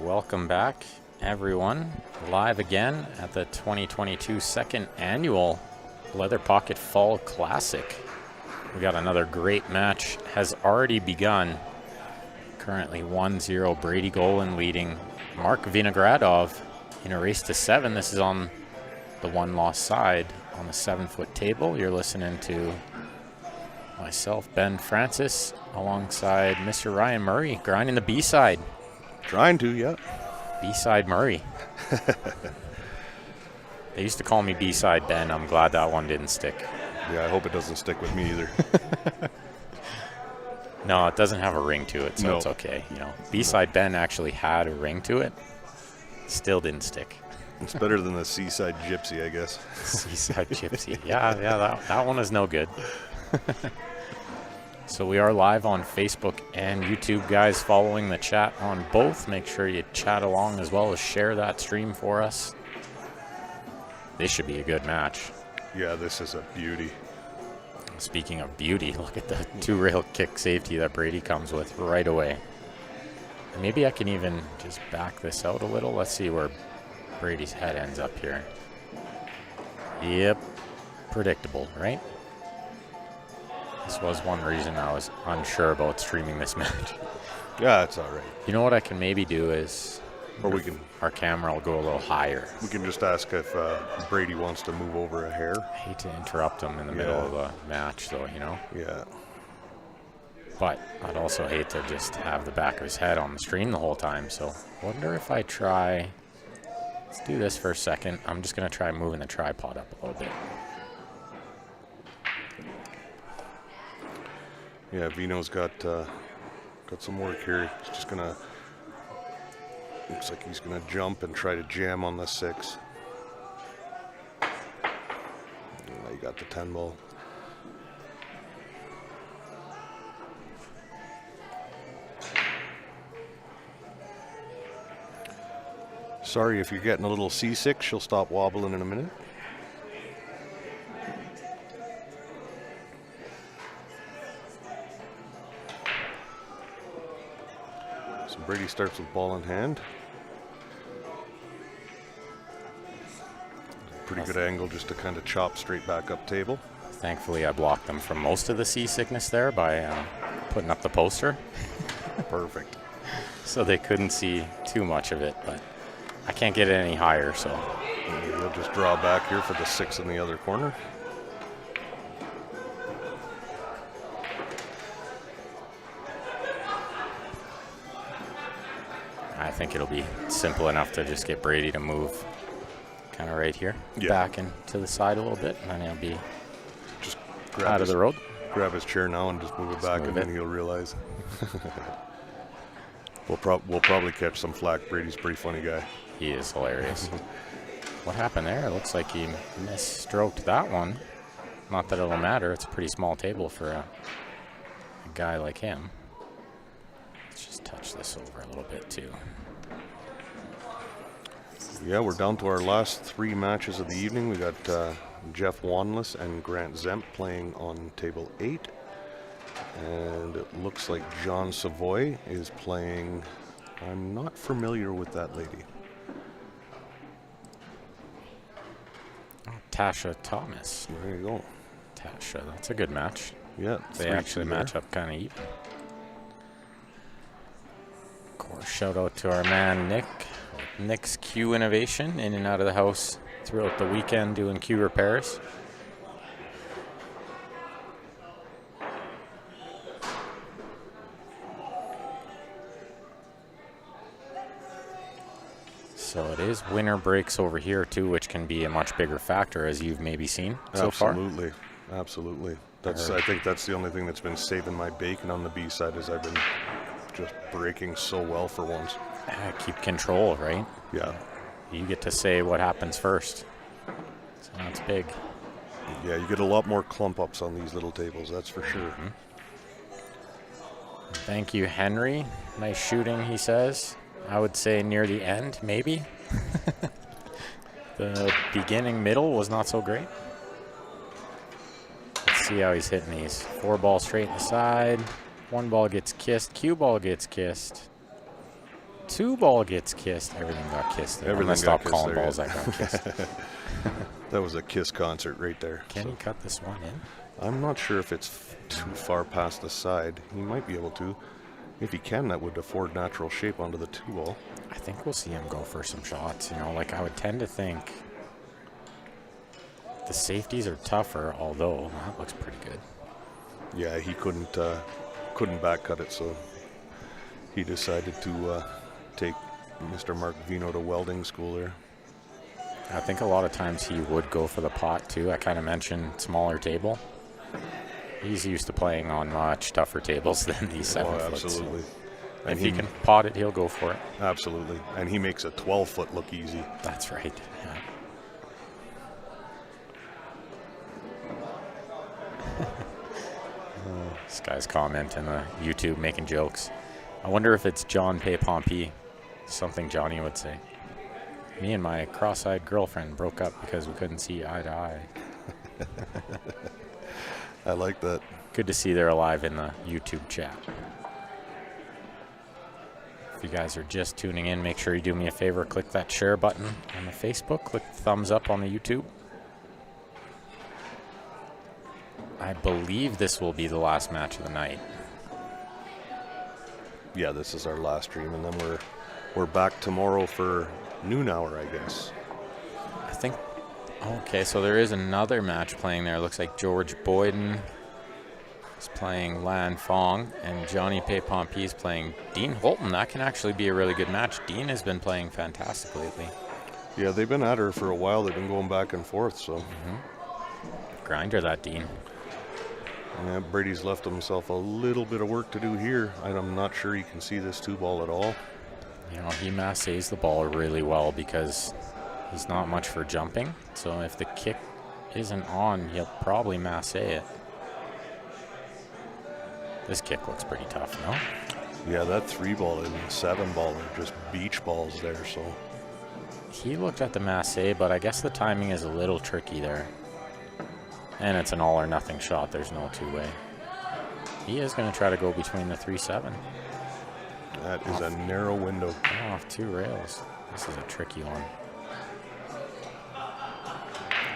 welcome back, everyone. Live again at the 2022 second annual Leather Pocket Fall Classic. We got another great match, has already begun. Currently 1-0, Brady Golein leading Mark Vinogradov in a race to 7. This is on the one-loss side on the 7-foot table. You're listening to myself, Ben Francis, alongside Mr. Ryan Murray, grinding the B-side. Trying to, yeah. B-side Murray. They used to call me B-side Ben. I'm glad that one didn't stick. Yeah, I hope it doesn't stick with me either. No, it doesn't have a ring to it, so No. it's okay. You know, B-side Ben actually had a ring to it. Still didn't stick. It's better than the Seaside Gypsy, I guess. Seaside Gypsy. Yeah, that one is no good. So we are live on Facebook and YouTube, guys, following the chat on both. Make sure you chat along as well as share that stream for us. This should be a good match. Yeah, this is a beauty. Speaking of beauty, look at the two-rail kick safety that Brady comes with right away. Maybe I can even just back this out a little. Let's see where Brady's head ends up here. Yep, predictable, right? This was one reason I was unsure about streaming this match. Yeah, it's all right. You know what I can maybe do is, Or we can our camera will go a little higher. we can just ask if Brady wants to move over a hair. I hate to interrupt him in the middle of a match, though, you know. Yeah. But I'd also hate to just have the back of his head on the screen the whole time. So wonder if I try. Let's do this for a second. I'm just gonna try moving the tripod up a little bit. Yeah, Vino's got some work here. He's just gonna. Looks like he's gonna jump and try to jam on the 6. Now you got the 10 ball. Sorry if you're getting a little seasick. She'll stop wobbling in a minute. So Brady starts with ball in hand. Pretty good angle just to kind of chop straight back up table. Thankfully, I blocked them from most of the seasickness there by putting up the poster. Perfect. So they couldn't see too much of it, but I can't get it any higher, so. We'll just draw back here for the 6 in the other corner. I think it'll be simple enough to just get Brady to move kind of right here, Yeah. back and to the side a little bit, and then he'll be Just out of the road. Grab his chair now and just move it back, move and it. then he'll realize. We'll probably catch some flack. Brady's a pretty funny guy. He is hilarious. What happened there? It looks like he misstroked that one. Not that it'll matter. It's a pretty small table for a guy like him. Let's just touch this over a little bit too. Yeah, we're down to our last 3 matches of the evening. We got Jeff Wanless and Grant Zemp playing on table 8. And it looks like John Savoy is playing. I'm not familiar with that lady. Tasha Thomas. There you go. Tasha, that's a good match. Yeah, They actually match up kind of even. Of course, shout out to our man Nick. Nick's Q Innovation, in and out of the house throughout the weekend doing Q repairs. So it is winter breaks over here too, which can be a much bigger factor, as you've maybe seen so far. Absolutely. I think that's the only thing that's been saving my bacon on the B side, is I've been just breaking so well for once. Keep control, right? Yeah. You get to say what happens first. So that's big. Yeah, you get a lot more clump ups on these little tables, that's for sure. Mm-hmm. Thank you, Henry. Nice shooting, he says. I would say near the end, maybe. The beginning, middle was not so great. Let's see how he's hitting these. 4 ball straight in the side. 1 ball gets kissed. Cue ball gets kissed. 2 ball gets kissed. Everything got kissed there. Everything I'm gonna got stop kissed calling there, balls yeah. that got kissed. That was a Kiss concert right there. Can he cut this one in? I'm not sure if it's too far past the side. He might be able to. If he can, that would afford natural shape onto the 2 ball. I think we'll see him go for some shots. You know, like I would tend to think the safeties are tougher, although that looks pretty good. Yeah, he couldn't back cut it, so he decided to take Mr. Mark Vino to welding school there. I think a lot of times he would go for the pot too. I kind of mentioned smaller table. He's used to playing on much tougher tables than these 7 foot. Absolutely. So And if he can pot it, he'll go for it. Absolutely. And he makes a 12-foot look easy. That's right. Yeah. This guy's commenting on YouTube, making jokes. I wonder if it's John Pay Pompey, something Johnny would say. Me and my cross-eyed girlfriend broke up because we couldn't see eye to eye. I like that. Good to see they're alive in the YouTube chat. If you guys are just tuning in, make sure you do me a favor, click that share button on the Facebook, click the thumbs up on the YouTube. I believe this will be the last match of the night. Yeah, this is our last stream, and then we're back tomorrow for noon hour, I guess. I think, okay, so there is another match playing there. Looks like George Boyden is playing Lan Fong, and Johnny Pay Pompey is playing Dean Holton. That can actually be a really good match. Dean has been playing fantastic lately. Yeah, they've been at her for a while. They've been going back and forth, so. Grinder, that Dean. Yeah, Brady's left himself a little bit of work to do here. I'm not sure he can see this 2 ball at all. You know, he massays the ball really well because he's not much for jumping. So if the kick isn't on, he'll probably massay it. This kick looks pretty tough, no? Yeah, that 3 ball and 7 ball are just beach balls there, so. He looked at the massay, but I guess the timing is a little tricky there. And it's an all or nothing shot. There's no 2-way. He is going to try to go between the 3-7. That is a narrow window. Off 2 rails. This is a tricky one.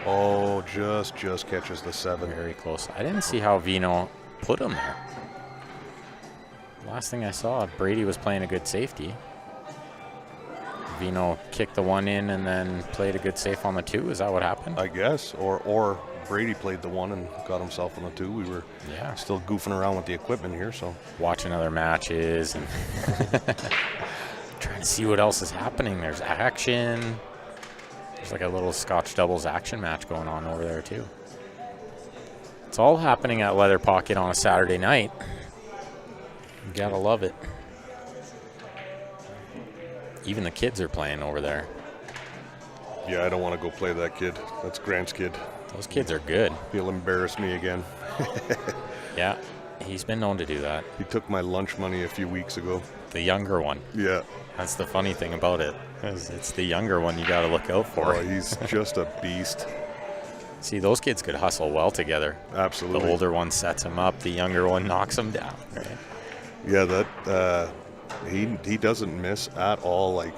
Oh, just catches the 7. Very close. I didn't see how Vino put him there. Last thing I saw, Brady was playing a good safety. Vino kicked the 1 in and then played a good safe on the 2. Is that what happened? I guess. Or Brady played the 1 and got himself on the 2. We were still goofing around with the equipment here, so. Watching other matches and trying to see what else is happening. There's action. There's like a little Scotch doubles action match going on over there too. It's all happening at Leather Pocket on a Saturday night. You gotta love it. Even the kids are playing over there. Yeah, I don't want to go play that kid. That's Grant's kid. Those kids are good. He'll embarrass me again. Yeah, he's been known to do that. He took my lunch money a few weeks ago. The younger one. Yeah. That's the funny thing about it. It's the younger one you got to look out for. Oh, he's just a beast. See, those kids could hustle well together. Absolutely. The older one sets him up. The younger one knocks him down. Right? Yeah, that he doesn't miss at all. Like,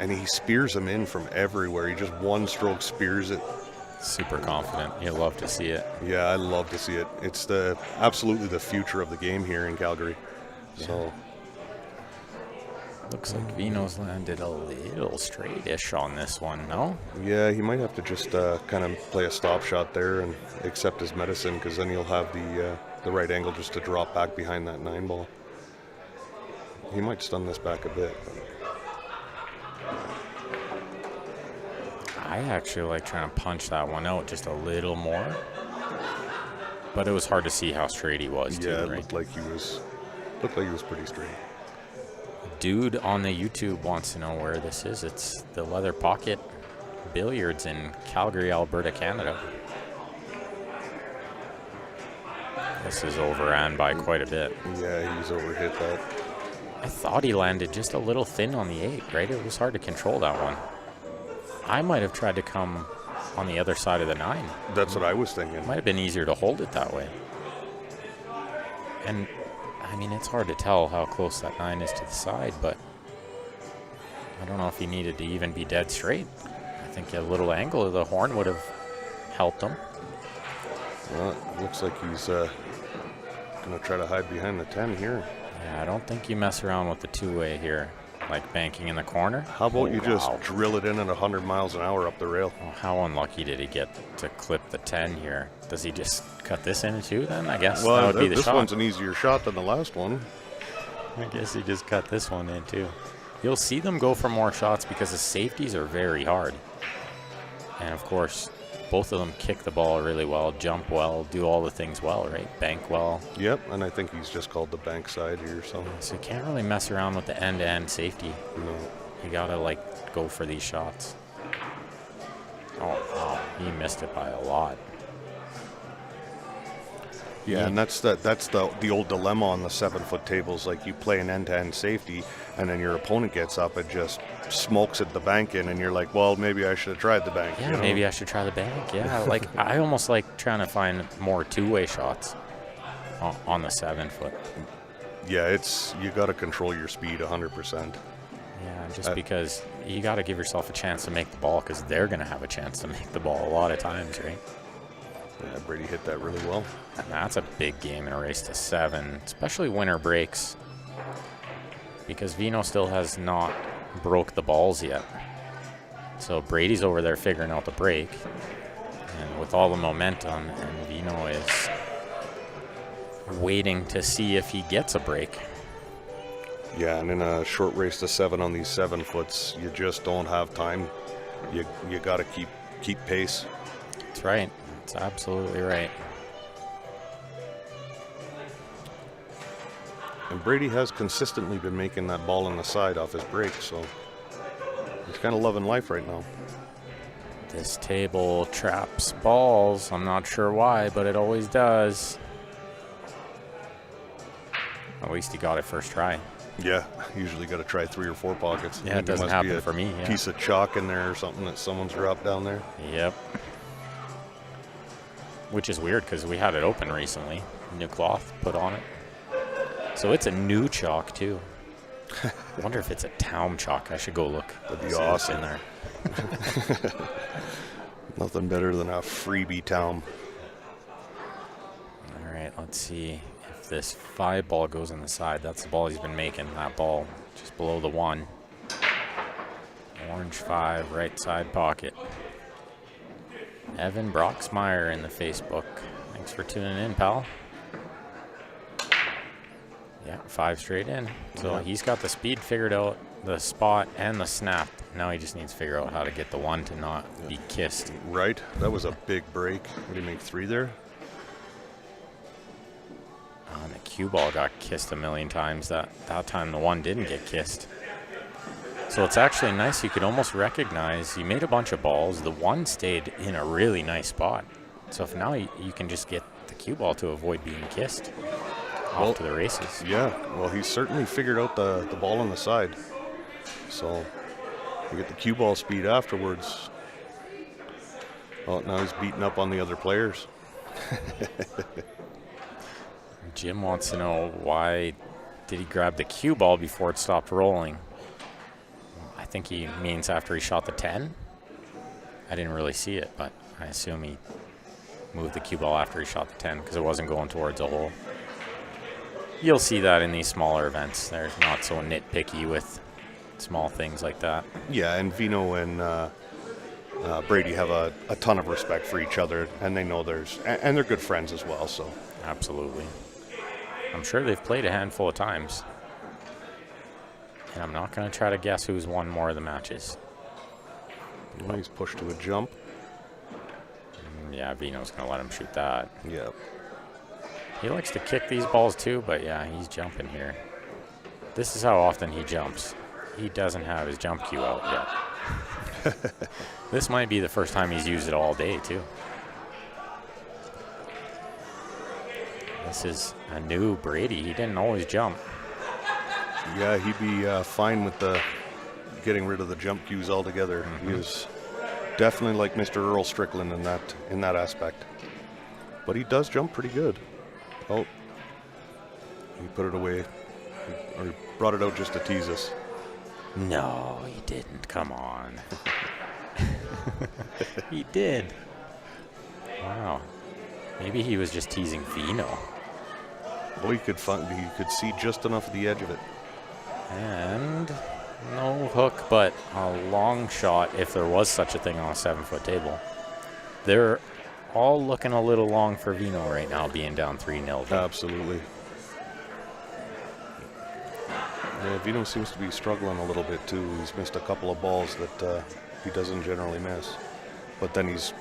and he spears him in from everywhere. He just one stroke spears it. Super confident. You'll love to see it. Yeah, I love to see it. It's absolutely the future of the game here in Calgary. Yeah. So looks like Vino's landed a little straight-ish on this one, no? yeah, he might have to just kind of play a stop shot there and accept his medicine, because then he'll have the right angle just to drop back behind that 9 ball. He might stun this back a bit. I actually like trying to punch that one out just a little more. But it was hard to see how straight he was, too, Yeah, it right? looked like he was pretty straight. Dude on the YouTube wants to know where this is. It's the Leather Pocket Billiards in Calgary, Alberta, Canada. This is overran by quite a bit. Yeah, he's overhit that. I thought he landed just a little thin on the 8, right? It was hard to control that one. I might have tried to come on the other side of the 9. That's what I was thinking. It might have been easier to hold it that way. And, I mean, it's hard to tell how close that 9 is to the side, but I don't know if he needed to even be dead straight. I think a little angle of the horn would have helped him. Well, it looks like he's going to try to hide behind the 10 here. Yeah, I don't think you mess around with the two-way here, like banking in the corner. How about you just drill it in at 100 miles an hour up the rail? Well, how unlucky did he get to clip the 10 here? Does he just cut this in too then? I guess that would be the this shot. one's an easier shot than the last one. I guess he just cut this one in too. You'll see them go for more shots because the safeties are very hard. And of course, both of them kick the ball really well, jump well, do all the things well, right? Bank well. Yep, and I think he's just called the bank side here. So you can't really mess around with the end-to-end safety. No. You gotta like go for these shots. Oh, wow, he missed it by a lot. Yeah, and that's the old dilemma on the 7-foot tables. Like you play an end-to-end safety, and then your opponent gets up and just smokes at the bank in, and you're like, well, maybe I should have tried the bank. Yeah, you know? maybe I should try the bank. Yeah, like I almost like trying to find more two-way shots on the 7-foot. Yeah, you got to control your speed 100%. Yeah, just because you got to give yourself a chance to make the ball because they're going to have a chance to make the ball a lot of times, right? Yeah, Brady hit that really well. And that's a big game in a race to 7, especially winter breaks, because Vino still has not broke the balls yet. So Brady's over there figuring out the break, and with all the momentum, and Vino is waiting to see if he gets a break. Yeah, and in a short race to 7 on these 7-foots, you just don't have time. You got to keep pace. That's right. That's absolutely right. And Brady has consistently been making that ball on the side off his break, so he's kind of loving life right now. This table traps balls. I'm not sure why, but it always does. At least he got it first try. Yeah, usually got to try 3 or 4 pockets. Yeah, it doesn't happen for me. Yeah. Piece of chalk in there or something that someone's dropped down there. Yep. Which is weird because we had it open recently. New cloth put on it. So it's a new chalk too. I wonder if it's a town chalk. I should go look. That'd be awesome. In there. Nothing better than a freebie town. All right, let's see if this 5 ball goes in the side. That's the ball he's been making. That ball just below the 1. Orange 5, right side pocket. Evan Broxmeyer in the Facebook. Thanks for tuning in, pal. Yeah, 5 straight in. So he's got the speed figured out, the spot, and the snap. Now he just needs to figure out how to get the 1 to not be kissed. Right. That was a big break. Did he make 3 there? And the cue ball got kissed a million times. That time the 1 didn't get kissed. So it's actually nice. You could almost recognize you made a bunch of balls. The 1 stayed in a really nice spot. So if now you can just get the cue ball to avoid being kissed off to the races. Yeah, well, he's certainly figured out the ball on the side. So you get the cue ball speed afterwards. Oh, now he's beating up on the other players. Jim wants to know why did he grab the cue ball before it stopped rolling. I think he means after he shot the 10. I didn't really see it, but I assume he moved the cue ball after he shot the 10 because it wasn't going towards a hole. You'll see that in these smaller events. They're not so nitpicky with small things like that. Yeah, and Vino and Brady have a ton of respect for each other, and they know and they're good friends as well. So absolutely. I'm sure they've played a handful of times. And I'm not going to try to guess who's won more of the matches. Well, he's pushed to a jump. Yeah, Vino's going to let him shoot that. Yeah. He likes to kick these balls too, but yeah, he's jumping here. This is how often he jumps. He doesn't have his jump cue out yet. This might be the first time he's used it all day too. This is a new Brady. He didn't always jump. Yeah, he'd be fine with getting rid of the jump cues altogether. Mm-hmm. He is definitely like Mr. Earl Strickland in that aspect. But he does jump pretty good. Oh, he put it away, or he brought it out just to tease us. No, he didn't. Come on. He did. Wow. Maybe he was just teasing Vino. Well, you could see just enough of the edge of it. And no hook, but a long shot if there was such a thing on a 7-foot table. They're all looking a little long for Vino right now, being down 3-0. Absolutely. Yeah, Vino seems to be struggling a little bit too. He's missed a couple of balls that he doesn't generally miss. But then he's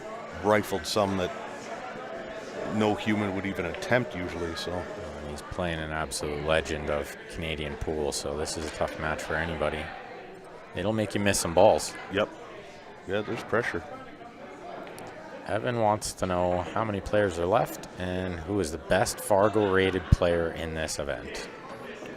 rifled some that no human would even attempt usually. So he's playing an absolute legend of Canadian pool, so this is a tough match for anybody. It'll make you miss some balls. Yep. Yeah, there's pressure. Evan wants to know how many players are left and who is the best Fargo-rated player in this event.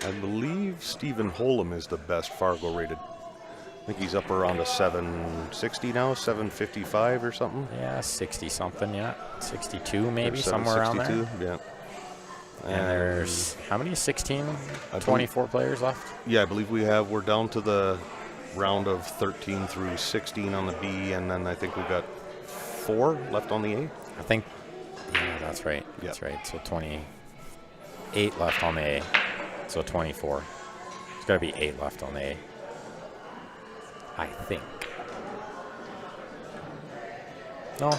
I believe Stephen Holm is the best Fargo-rated. I think he's up around a 760 now, 755 or something. Yeah, 60-something, yeah. 62 maybe, somewhere around there. Yeah. And there's, how many? 16, 24 players left? Yeah, I believe we're down to the round of 13 through 16 on the B, and then I think we've got 4 left on the A. I think, yeah, that's right. Yeah. That's right. So 28 left on the A. So 24. There's got to be 8 left on the A. I think. No,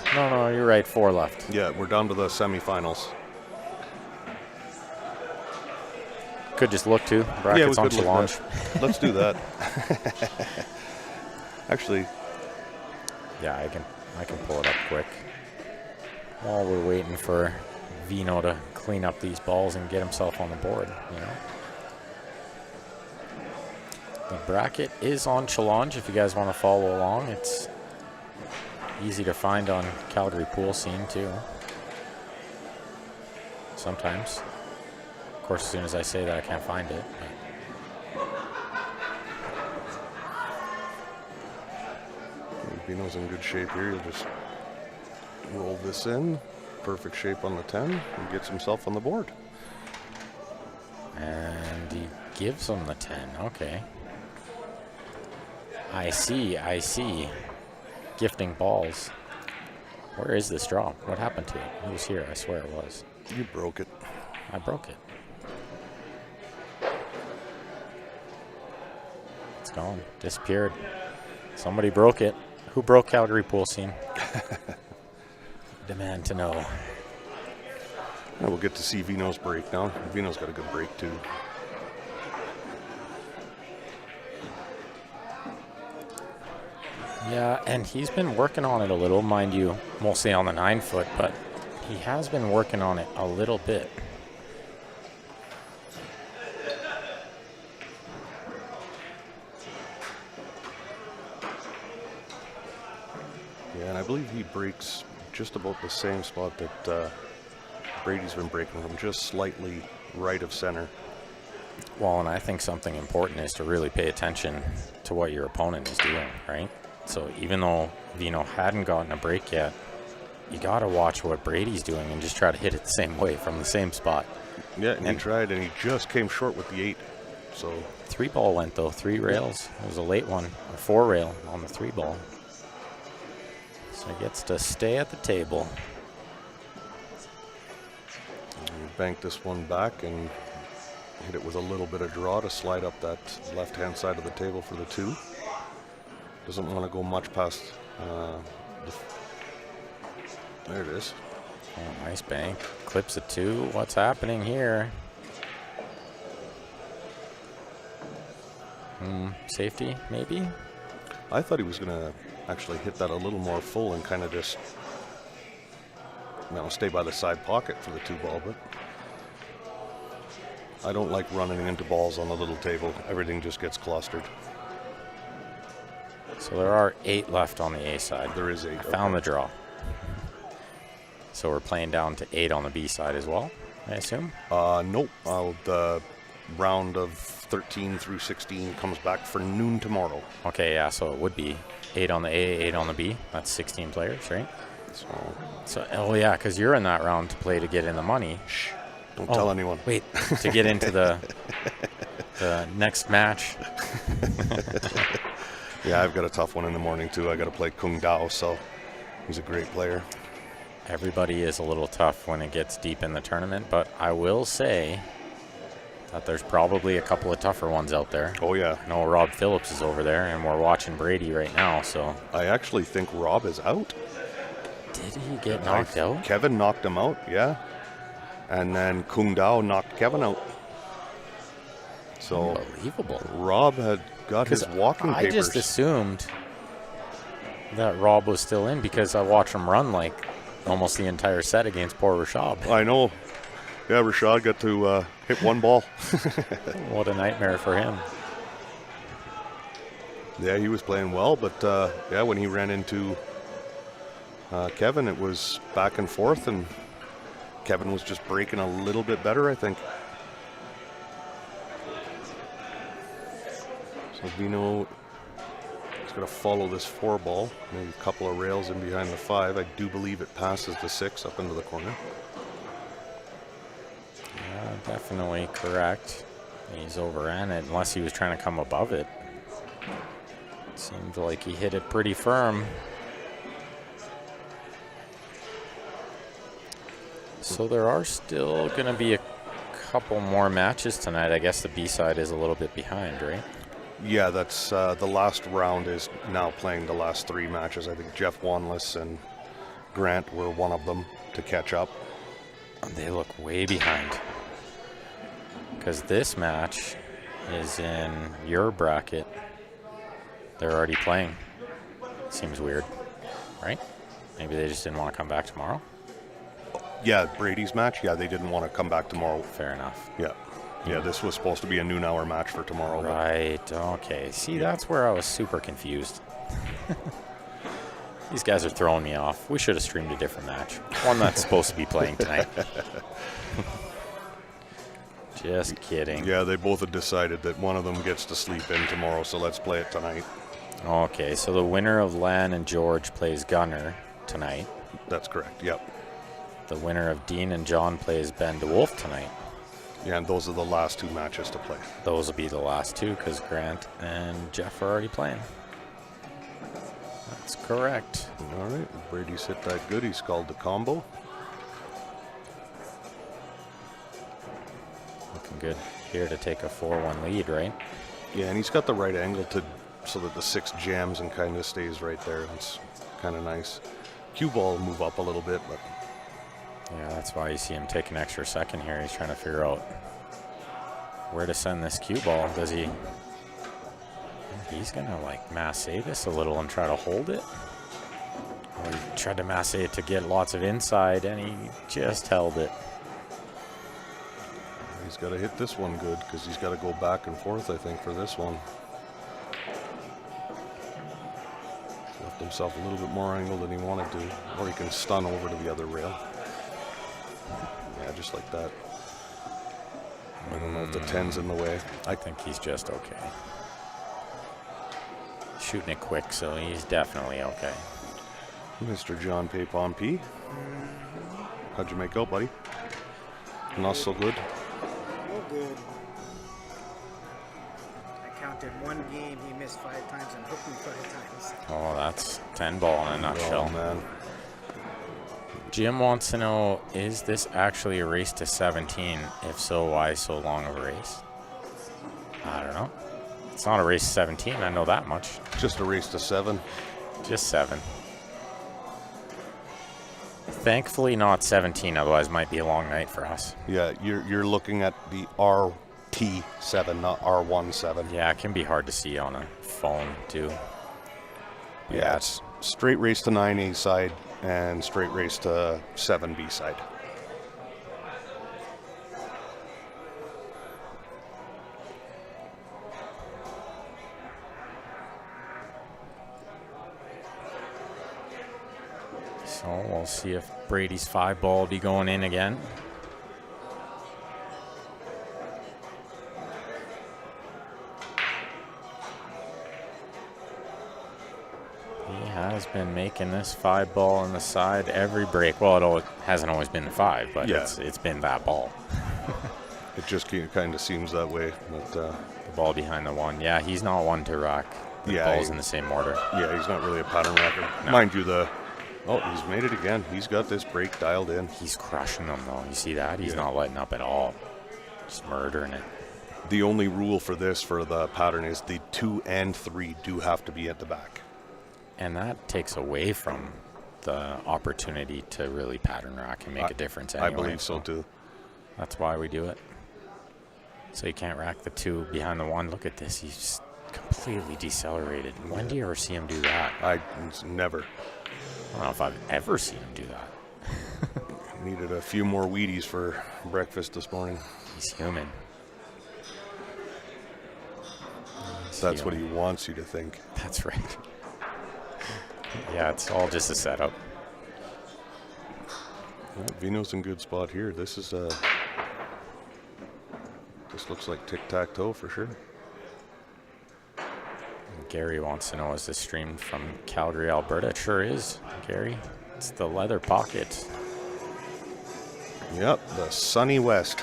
you're right. 4 left. Yeah, we're down to the semifinals. Could just look to brackets on challenge. Let's do that. Actually, yeah, I can pull it up quick while we're waiting for Vino to clean up these balls and get himself on the board. You know, the bracket is on challenge. If you guys want to follow along, it's easy to find on Calgary Pool Scene too. Sometimes. Of course, as soon as I say that, I can't find it. Vino's in good shape here. He'll just roll this in. Perfect shape on the 10 and gets himself on the board. And he gives him the 10. Okay. I see. Gifting balls. Where is this draw? What happened to it? It was here. I swear it was. You broke it. I broke it. It's gone. Disappeared. Somebody broke it. Who broke Calgary Pool Scene? Demand to know. Yeah, we'll get to see Vino's break now. Vino's got a good break too. Yeah, and he's been working on it a little, mind you, mostly on the 9-foot, but he has been working on it a little bit. Yeah, and I believe he breaks just about the same spot that Brady's been breaking from, just slightly right of center. Well, and I think something important is to really pay attention to what your opponent is doing, right? So even though Vino hadn't gotten a break yet, you got to watch what Brady's doing and just try to hit it the same way from the same spot. Yeah, and he tried, and he just came short with the 8. So 3-ball went, though, 3 rails. It was a late one, a 4-rail on the 3-ball. So he gets to stay at the table. Bank this one back and hit it with a little bit of draw to slide up that left-hand side of the table for the 2. Doesn't want to go much past there it is. Oh, nice bank. Clips a 2. What's happening here? Safety, maybe? I thought he was going to actually hit that a little more full and kind of just stay by the side pocket for the 2-ball, but I don't like running into balls on the little table. Everything just gets clustered. So there are 8 left on the A side. There is 8. I found the draw. So we're playing down to 8 on the B side as well, I assume? Nope. The round of 13 through 16 comes back for noon tomorrow. Okay, yeah, so it would be 8 on the A, 8 on the B. That's 16 players, right? So oh yeah, because you're in that round to play to get in the money. Shh. Don't tell anyone. Wait, to get into the the next match. Yeah, I've got a tough one in the morning too. I got to play Kung Dao, so he's a great player. Everybody is a little tough when it gets deep in the tournament, but I will say that there's probably a couple of tougher ones out there. Oh, yeah. I know Rob Phillips is over there, and we're watching Brady right now, so. I actually think Rob is out. Did he get knocked out? Kevin knocked him out, yeah. And then Kung Dao knocked Kevin out. So Unbelievable. Rob had got his walking papers. I just assumed that Rob was still in because I watched him run like almost the entire set against poor Rashad. I know. Yeah, Rashad got to hit one ball. What a nightmare for him. Yeah, he was playing well, but yeah, when he ran into Kevin, it was back and forth, and Kevin was just breaking a little bit better, I think. So Vino is going to follow this 4 ball, maybe a couple of rails in behind the 5. I do believe it passes the 6 up into the corner. Yeah, definitely correct. He's overran it unless he was trying to come above it. It seemed like he hit it pretty firm. So there are still going to be a couple more matches tonight. I guess the B-side is a little bit behind, right? Yeah, that's the last round is now playing the last 3 matches. I think Jeff Wanless and Grant were one of them to catch up. They look way behind. Because this match is in your bracket. They're already playing. Seems weird, right? Maybe they just didn't want to come back tomorrow? Yeah, Brady's match. Yeah, they didn't want to come back tomorrow. Fair enough. Yeah. Yeah, this was supposed to be a noon hour match for tomorrow. Right, okay. See, that's where I was super confused. These guys are throwing me off. We should have streamed a different match. One that's supposed to be playing tonight. Just kidding. Yeah, they both had decided that one of them gets to sleep in tomorrow, so let's play it tonight. Okay, so the winner of Lan and George plays Gunner tonight. That's correct, yep. The winner of Dean and John plays Ben DeWolf tonight. Yeah, and those are the last 2 matches to play. Those will be the last 2 because Grant and Jeff are already playing. That's correct. All right, Brady's hit that good. He's called the combo. Looking good here to take a 4-1 lead, right? Yeah, and he's got the right angle to so that the 6 jams and kind of stays right there. It's kind of nice. Cue ball will move up a little bit, but yeah, that's why you see him take an extra second here. He's trying to figure out where to send this cue ball. Does he? He's going to like masse this a little and try to hold it. Or he tried to masse it to get lots of inside, and he just held it. he's got to hit this one good because he's got to go back and forth, I think, for this one. Left himself a little bit more angle than he wanted to, or he can stun over to the other rail. Yeah, just like that. I don't know if the 10's in the way. I think he's just okay. Shooting it quick, so he's definitely okay. Mr. John Paypon-P. How'd you make out, buddy? Not so good? No good. I counted one game, he missed 5 times and hooked me 5 times. Oh, that's 10 ball in a nutshell. Oh, man. Jim wants to know, is this actually a race to 17? If so, why so long of a race? I don't know. It's not a race to 17, I know that much. Just a race to 7. Just 7. Thankfully not 17, otherwise it might be a long night for us. Yeah, you're looking at the RT7, not R17. Yeah, it can be hard to see on a phone, too. Yeah, it's straight race to 9A side and straight race to 7B side. So we'll see if Brady's 5 ball will be going in again. He has been making this 5 ball on the side every break. Well, it hasn't always been the 5, but Yeah. it's been that ball. It just kind of seems that way. But The ball behind the one. Yeah, he's not one to rack the balls in the same order. yeah, he's not really a pattern racker. No. Mind you, he's made it again. He's got this break dialed in. He's crushing them, though. You see that? He's not letting up at all. Just murdering it. The only rule for this, for the pattern, is the 2 and 3 do have to be at the back. And that takes away from the opportunity to really pattern rack and make a difference anyway. I believe so, too. That's why we do it. So you can't rack the 2 behind the 1. Look at this. He's just completely decelerated. When do you ever see him do that? Never. I don't know if I've ever seen him do that. Needed a few more Wheaties for breakfast this morning. He's human. That's what he wants you to think. That's right. Yeah, it's all just a setup. Well, Vino's in good spot here. This looks like tic-tac-toe for sure. Gary wants to know, is this streamed from Calgary, Alberta? It sure is, Gary. It's the Leather Pocket. Yep, the sunny west.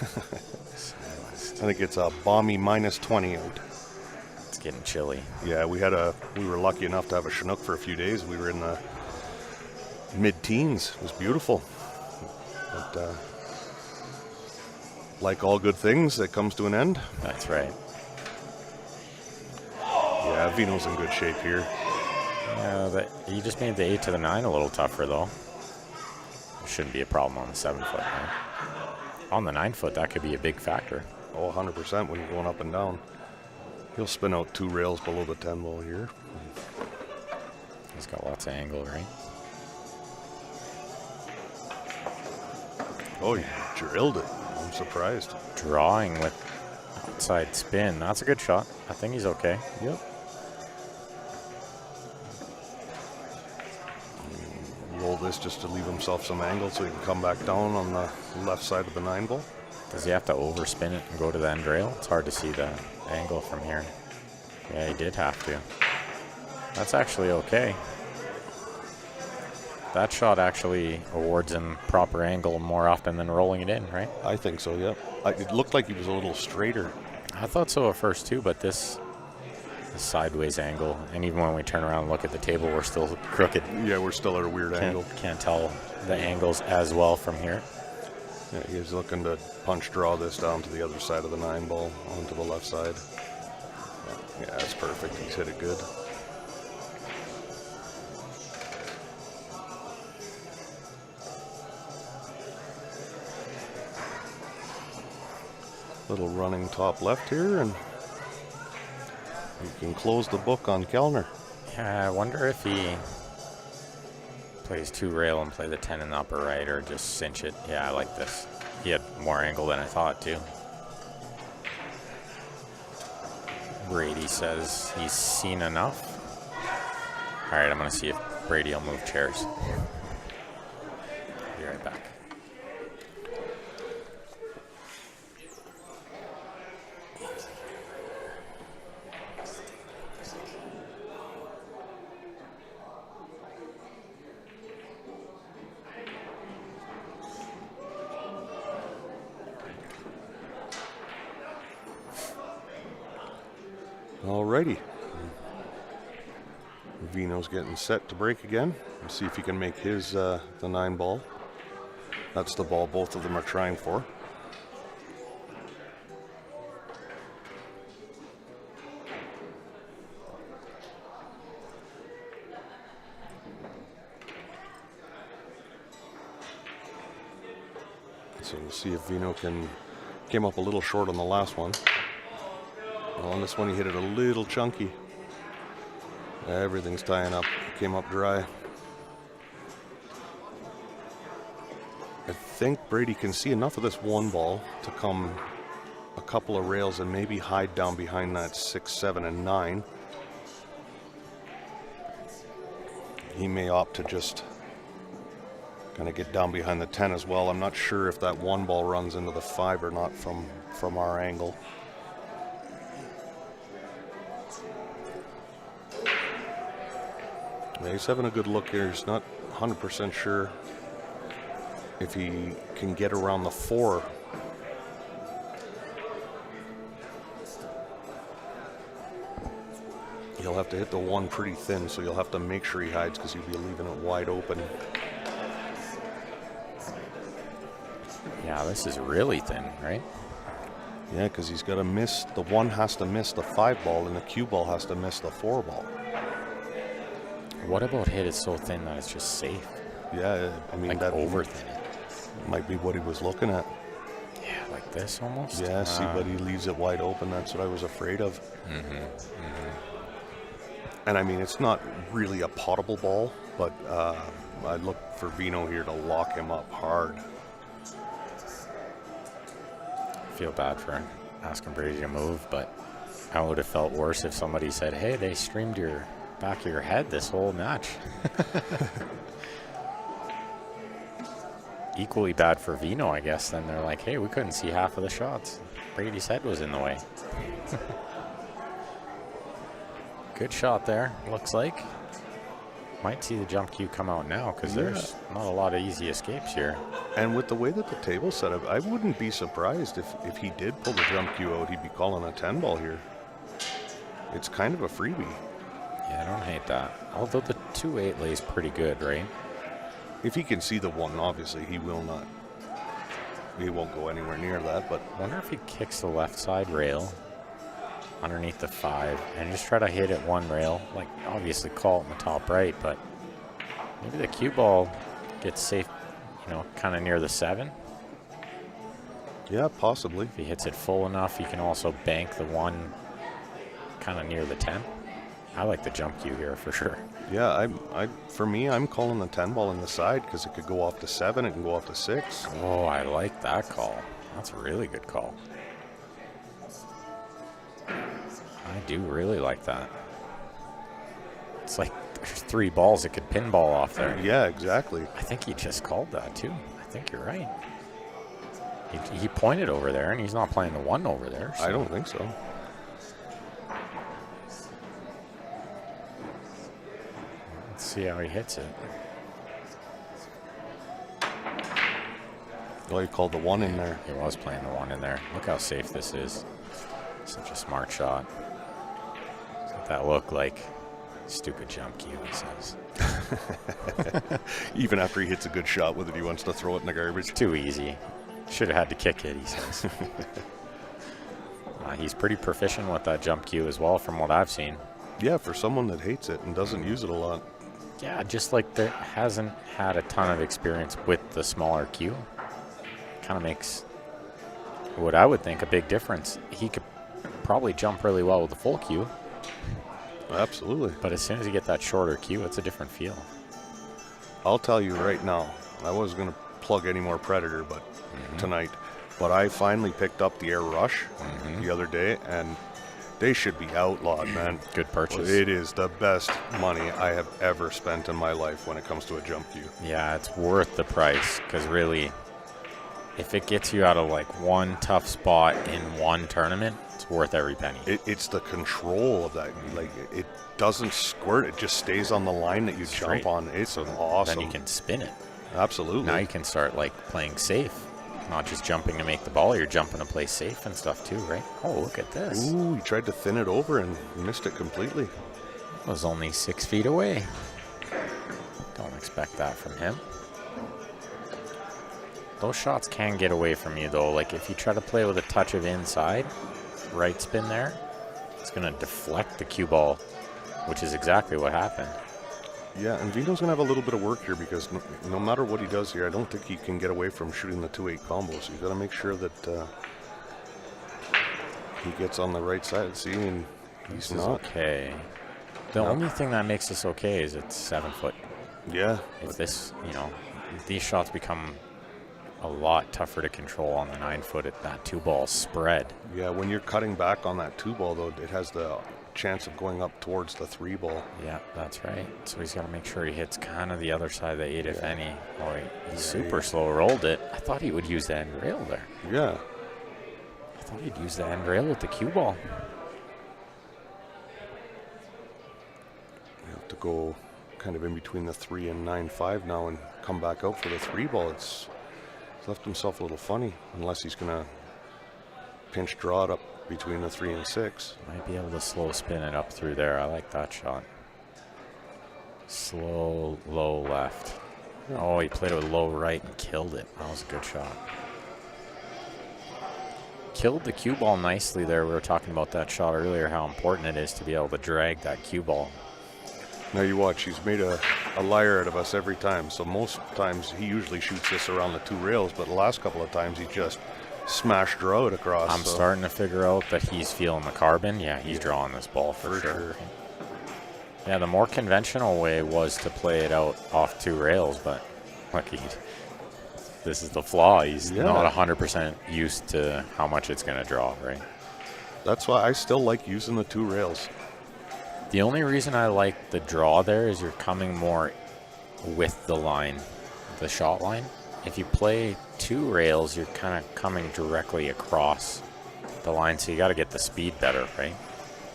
I think it's a balmy -20 out. It's getting chilly. Yeah, we were lucky enough to have a Chinook for a few days. We were in the mid-teens. It was beautiful. But like all good things, it comes to an end. That's right. Yeah, Vino's in good shape here. Yeah, he just made the 8 to the 9 a little tougher, though. Shouldn't be a problem on the 7-foot, right? On the 9-foot, that could be a big factor. Oh, 100% when you're going up and down. He'll spin out 2 rails below the 10 ball here. He's got lots of angle, right? Oh, he drilled it. I'm surprised. Drawing with outside spin. That's a good shot. I think he's okay. Yep. Roll this just to leave himself some angle so he can come back down on the left side of the 9 ball. Does he have to overspin it and go to the end rail? It's hard to see the angle from here. Yeah, he did have to. That's actually okay. That shot actually awards him proper angle more often than rolling it in, right? I think so, yep. It looked like he was a little straighter. I thought so at first too, but this sideways angle, and even when we turn around and look at the table, we're still crooked. Yeah, we're still at a weird angle. Can't tell the angles as well from here. Yeah, he's looking to punch draw this down to the other side of the 9 ball onto the left side. Yeah, that's perfect. He's hit it good. Little running top left here, and you can close the book on Kellner. Yeah, I wonder if he plays 2 rail and play the 10 in the upper right, or just cinch it. Yeah, I like this. He had more angle than I thought, too. Brady says he's seen enough. All right, I'm going to see if Brady will move chairs. Be right back. Alrighty. Vino's getting set to break again. Let's see if he can make his the 9 ball. That's the ball both of them are trying for. So we'll see if Vino came up a little short on the last one. Well, on this one he hit it a little chunky. Everything's tying up. Came up dry. I think Brady can see enough of this 1 ball to come a couple of rails and maybe hide down behind that 6, 7, and 9. He may opt to just kind of get down behind the 10 as well. I'm not sure if that 1 ball runs into the 5 or not from our angle. Yeah, he's having a good look here. He's not 100% sure if he can get around the 4 He'll have to hit the one pretty thin, so you'll have to make sure he hides because he'll be leaving it wide open. Yeah, this is really thin, right? Yeah, because he's got to miss, the one has to miss the 5 ball, and the cue ball has to miss the 4 ball. What about hit it so thin that it's just safe? Yeah, I mean, Like that over thin. might be what he was looking at. Yeah, like this almost? Yeah, see, but he leaves it wide open. That's what I was afraid of. And I mean, it's not really a potable ball, but I look for Vino here to lock him up hard. Feel bad for asking Brady to move, but I would have felt worse if somebody said, hey, they streamed your back of your head this whole match. Equally bad for Vino, I guess. Then they're like, hey, we couldn't see half of the shots. Brady's head was in the way. Good shot there, looks like. Might see the jump cue come out now because there's not a lot of easy escapes here. And with the way that the table's set up, I wouldn't be surprised if he did pull the jump cue out, he'd be calling a 10 ball here. It's kind of a freebie. Yeah, I don't hate that. Although the 2-8 lays pretty good, right? If he can see the 1, obviously, he will not. He won't go anywhere near that, but... I wonder if he kicks the left side rail underneath the 5 and just try to hit it 1 rail. Like, obviously call it in the top right, but maybe the cue ball gets safe, you know, kind of near the 7. Yeah, possibly. If he hits it full enough, he can also bank the 1 kind of near the 10. I like the jump cue here for sure. Yeah, for me, I'm calling the 10 ball in the side because it could go off to 7, it can go off to 6. Oh, I like that call. That's a really good call. I do really like that. It's like there's 3 balls that could pinball off there. Yeah, exactly. I think he just called that too. I think you're right. He pointed over there, and he's not playing the 1 over there. So. I don't think so. Let's see how he hits it. Well, he called the 1 in there. He was playing the 1 in there. Look how safe this is. Such a smart shot. What's that look like? Stupid jump cue, he says. Even after he hits a good shot with it, he wants to throw it in the garbage. It's too easy. Should have had to kick it, he says. He's pretty proficient with that jump cue as well, from what I've seen. Yeah, for someone that hates it and doesn't use it a lot. Yeah, just like there hasn't had a ton of experience with the smaller cue. Kind of makes what I would think a big difference. He could probably jump really well with the full cue. Absolutely. But as soon as you get that shorter cue, it's a different feel. I'll tell you right now, I wasn't going to plug any more Predator tonight, but I finally picked up the Air Rush the other day, and they should be outlawed, man. Good purchase. It is the best money I have ever spent in my life when it comes to a jump cue. Yeah, it's worth the price, because really, if it gets you out of like one tough spot in one tournament, it's worth every penny. It's the control of that. Like, it doesn't squirt. It just stays on the line that you jump on. It's awesome. Then you can spin it. Absolutely. Now you can start like playing safe. Not just jumping to make the ball, you're jumping to play safe and stuff too, right? Oh, look at this. Ooh, he tried to thin it over and missed it completely. It was only 6 feet away. Don't expect that from him. Those shots can get away from you though. Like if you try to play with a touch of inside, right spin there, it's going to deflect the cue ball, which is exactly what happened. Yeah, and Vino's going to have a little bit of work here because no matter what he does here, I don't think he can get away from shooting the 2-8 combo. So you've got to make sure that he gets on the right side. See, and he's not. Okay. The only thing that makes this okay is it's 7 foot. Yeah. If this, these shots become a lot tougher to control on the 9 foot at that 2-ball spread. Yeah, when you're cutting back on that 2 ball, though, it has the chance of going up towards the 3 ball. Yeah, that's right. So he's got to make sure he hits kind of the other side of the 8, if any. Oh, he super slow rolled it. I thought he would use the end rail there. Yeah. I thought he'd use the end rail with the cue ball. You have to go kind of in between the 3 and 9-5 now and come back out for the 3 ball. He's left himself a little funny unless he's going to pinch draw it up between the 3 and 6. Might be able to slow spin it up through there. I like that shot. Slow, low left. Oh, he played it with low right and killed it. That was a good shot. Killed the cue ball nicely there. We were talking about that shot earlier, how important it is to be able to drag that cue ball. Now you watch, he's made a liar out of us every time. So most times he usually shoots this around the 2 rails, but the last couple of times he just smashed her out across. I'm starting to figure out that he's feeling the carbon. Yeah, he's drawing this ball for sure. Yeah, the more conventional way was to play it out off 2 rails, but look, this is the flaw. He's not 100% used to how much it's going to draw, right? That's why I still like using the 2 rails. The only reason I like the draw there is you're coming more with the line, the shot line. If you play 2 rails, you're kind of coming directly across the line, so you got to get the speed better, right?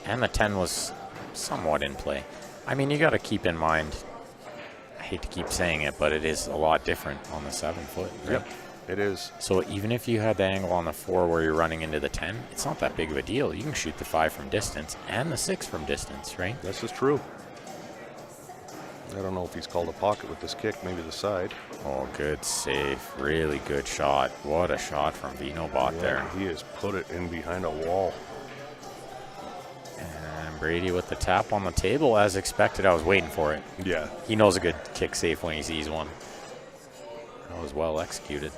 And the 10 was somewhat in play. I mean, you got to keep in mind, I hate to keep saying it, but it is a lot different on the 7 foot. Right? Yep, it is. So even if you had the angle on the 4 where you're running into the 10, it's not that big of a deal. You can shoot the 5 from distance and the 6 from distance, right? This is true. I don't know if he's called a pocket with this kick, maybe the side. Oh, good save. Really good shot. What a shot from Vinogradov there. He has put it in behind a wall. And Brady with the tap on the table as expected. I was waiting for it. Yeah. He knows a good kick safe when he sees one. That was well executed.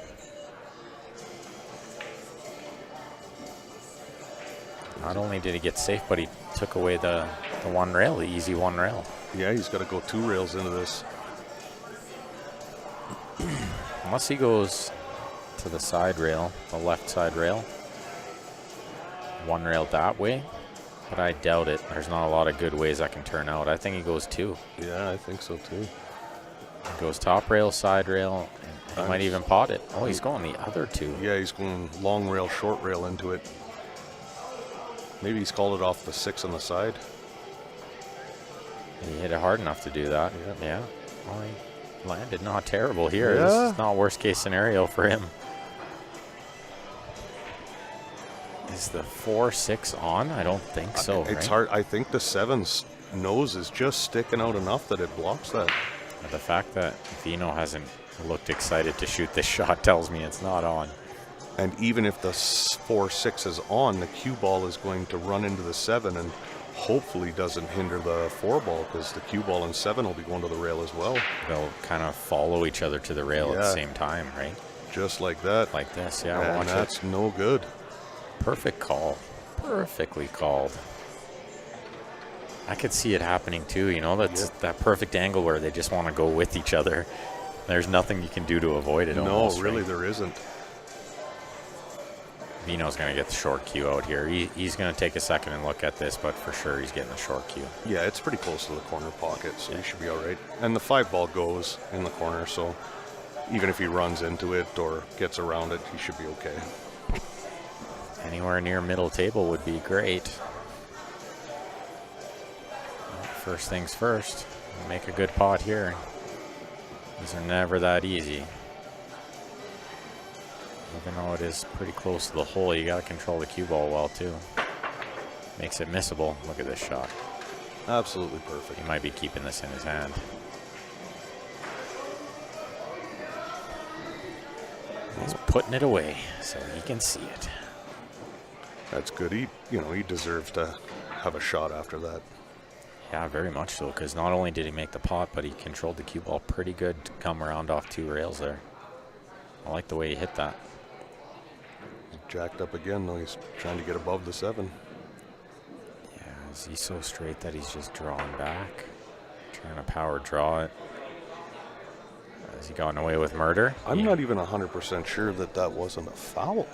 Not only did he get safe, but he took away the 1 rail, the easy 1 rail. Yeah, he's got to go 2 rails into this. Unless he goes to the side rail, the left side rail. 1 rail that way, but I doubt it. There's not a lot of good ways that can turn out. I think he goes 2. Yeah, I think so too. He goes top rail, side rail, and he might even pot it. Oh, he's going the other 2. Yeah, he's going long rail, short rail into it. Maybe he's called it off the 6 on the side. He hit it hard enough to do that. Yeah. Well, he landed not terrible here. Yeah. This is not worst case scenario for him. Is the 4-6 on? I don't think so. It's right? hard. I think the 7's nose is just sticking out enough that it blocks that. But the fact that Vino hasn't looked excited to shoot this shot tells me it's not on. And even if the 4-6 is on, the cue ball is going to run into the 7 and hopefully doesn't hinder the 4 ball, because the cue ball and 7 will be going to the rail as well. They'll kind of follow each other to the rail at the same time, right? Just like that. Like this, yeah. And Watch that's no good. Perfect call. Perfectly called. I could see it happening too, you know, that's that perfect angle where they just want to go with each other. There's nothing you can do to avoid it. No, almost, really, right? there isn't. Vino's going to get the short cue out here. He's going to take a second and look at this, but for sure he's getting the short cue. Yeah, it's pretty close to the corner pocket, so he should be all right. And the 5 ball goes in the corner, so even if he runs into it or gets around it, he should be okay. Anywhere near middle table would be great. First things first, make a good pot here. These are never that easy. Even though it is pretty close to the hole, you got to control the cue ball well too. Makes it missable. Look at this shot. Absolutely perfect. He might be keeping this in his hand. He's putting it away so he can see it. That's good. He deserves to have a shot after that. Yeah, very much so, because not only did he make the pot, but he controlled the cue ball pretty good to come around off 2 rails there. I like the way he hit that. He's jacked up again, though. He's trying to get above the 7. Yeah, is he so straight that he's just drawing back? Trying to power draw it. Has he gotten away with murder? I'm not even 100% sure that that wasn't a foul.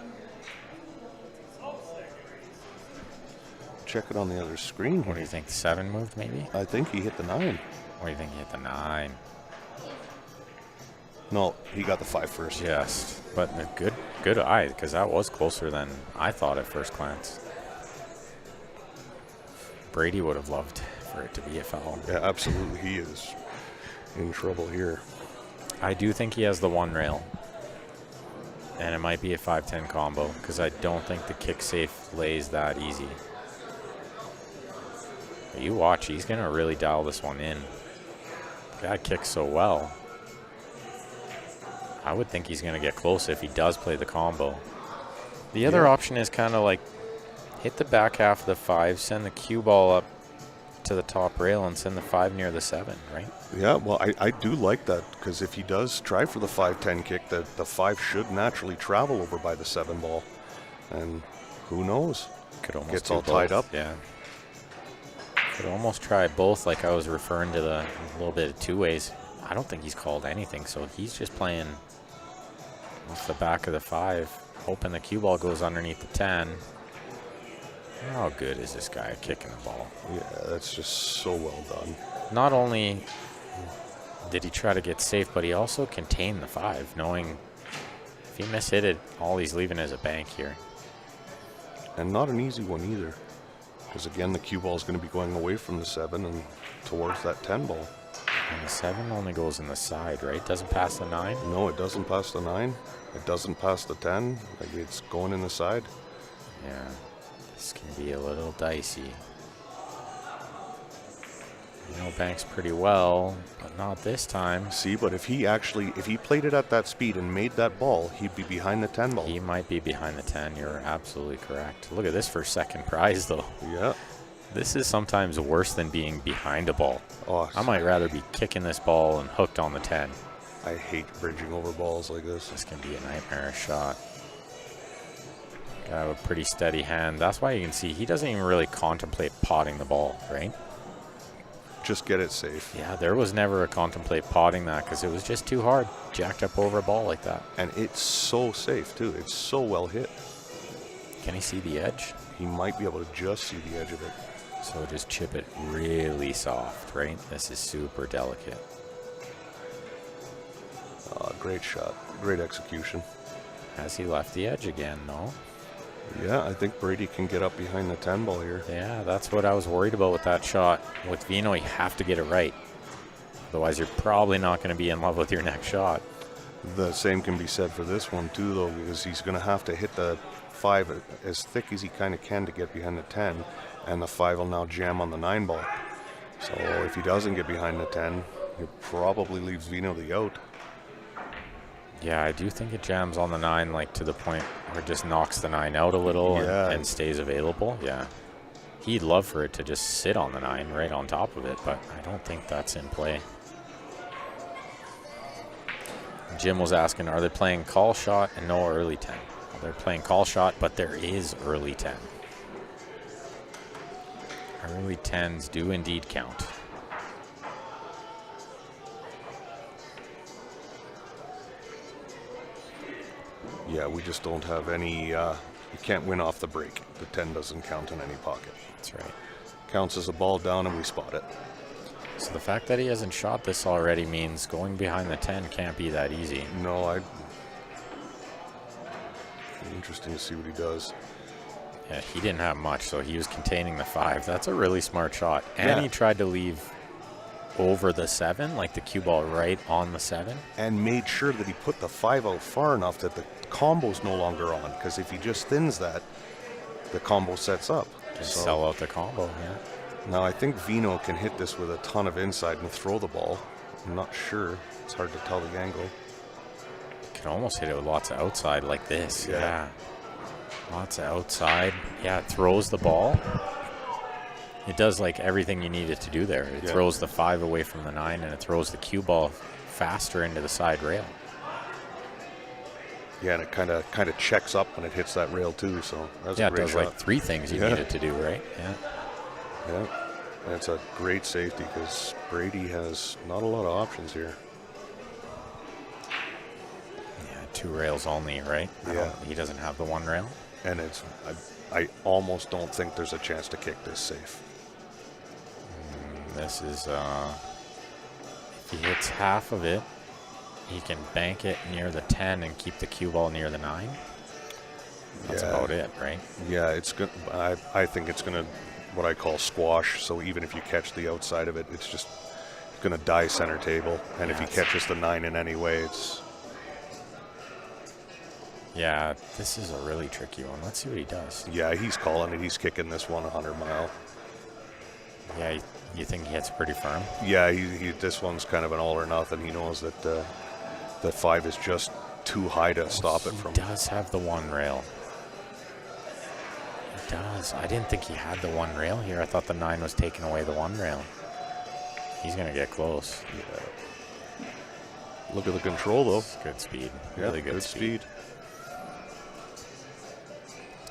Check it on the other screen here. What do you think, the 7 moved maybe? I think he hit the 9. What do you think he hit the 9? No, he got the 5 first. Yes, but a good eye, because that was closer than I thought at first glance. Brady would have loved for it to be a foul. Yeah, absolutely. He is in trouble here. I do think he has the 1 rail. And it might be a 5-10 combo because I don't think the kick safe lays that easy. But you watch, he's going to really dial this one in. The guy kicks so well. I would think he's going to get close if he does play the combo. The other option is kind of like hit the back half of the 5, send the cue ball up to the top rail and send the 5 near the 7, right? Yeah, well, I do like that because if he does try for the 5-10 kick, the 5 should naturally travel over by the 7 ball. And who knows? Could almost gets do all both. tied up. Yeah. Could almost try both, like I was referring to the little bit of two ways. I don't think he's called anything, so he's just playing off the back of the 5, hoping the cue ball goes underneath the 10. How good is this guy at kicking the ball? Yeah, that's just so well done. Not only did he try to get safe, but he also contained the 5, knowing if he mishit it, all he's leaving is a bank here. And not an easy one either. Because again, the cue ball is going to be going away from the 7 and towards that 10 ball. And the 7 only goes in the side, right? Doesn't pass the 9? No, it doesn't pass the 9. It doesn't pass the 10. Like, it's going in the side. Yeah. This can be a little dicey. You know Banks pretty well, but not this time. See, but if he played it at that speed and made that ball, he'd be behind the 10 ball. He might be behind the 10. You're absolutely correct. Look at this for second prize, though. Yeah. This is sometimes worse than being behind a ball. Oh, I might rather be kicking this ball and hooked on the 10. I hate bridging over balls like this. This can be a nightmare shot. Gotta have a pretty steady hand. That's why you can see he doesn't even really contemplate potting the ball, right? Just get it safe. Yeah, there was never a contemplate potting that because it was just too hard. Jacked up over a ball like that. And it's so safe, too. It's so well hit. Can he see the edge? He might be able to just see the edge of it. So just chip it really soft, right? This is super delicate. Great shot. Great execution. Has he left the edge again? No. Yeah, I think Brady can get up behind the 10 ball here. Yeah, that's what I was worried about with that shot. With Vino, you have to get it right. Otherwise, you're probably not going to be in love with your next shot. The same can be said for this one, too, though, because he's going to have to hit the 5 as thick as he kind of can to get behind the 10, and the 5 will now jam on the 9 ball. So if he doesn't get behind the 10, he probably leaves Vino the out. Yeah, I do think it jams on the 9, like to the point where it just knocks the 9 out a little and stays available. Yeah. He'd love for it to just sit on the 9 right on top of it, but I don't think that's in play. Jim was asking, are they playing call shot and no early 10? Well, they're playing call shot, but there is early 10. Early 10s do indeed count. Yeah, we just don't have any, you can't win off the break. The 10 doesn't count in any pocket. That's right. Counts as a ball down and we spot it. So the fact that he hasn't shot this already means going behind the 10 can't be that easy. No, interesting to see what he does. Yeah, he didn't have much, so he was containing the 5. That's a really smart shot. And he tried to leave over the 7, like the cue ball right on the 7. And made sure that he put the 5 out far enough that the combo's no longer on. Because if he just thins that, the combo sets up. Just sell out the combo, yeah. Now, I think Vino can hit this with a ton of inside and throw the ball. I'm not sure. It's hard to tell the angle. Can almost hit it with lots of outside like this. Yeah. Lots of outside. Yeah, it throws the ball. It does like everything you need it to do there. It throws the 5 away from the 9, and it throws the cue ball faster into the side rail. Yeah, and it kind of checks up when it hits that rail too. So that's a it great does shot. like 3 things you need it to do, right? Yeah. Yeah, and it's a great safety because Brady has not a lot of options here. Yeah, 2 rails only, right? He doesn't have the 1 rail. And it's, I almost don't think there's a chance to kick this safe. This is, if he hits half of it, he can bank it near the 10 and keep the cue ball near the 9. That's about it, right? Yeah, it's good. I think it's going to, what I call squash. So even if you catch the outside of it, it's just going to die center table. And if he catches the 9 in any way, it's... Yeah, this is a really tricky one. Let's see what he does. Yeah, he's calling it. He's kicking this one 100 mile. Yeah, you think he hits pretty firm? Yeah, this one's kind of an all or nothing. He knows that that 5 is just too high to stop it from. He does have the one rail. He does. I didn't think he had the one rail here. I thought the 9 was taking away the one rail. He's going to get close. Yeah. Look at the control, though. Good speed. Yeah, Really good speed.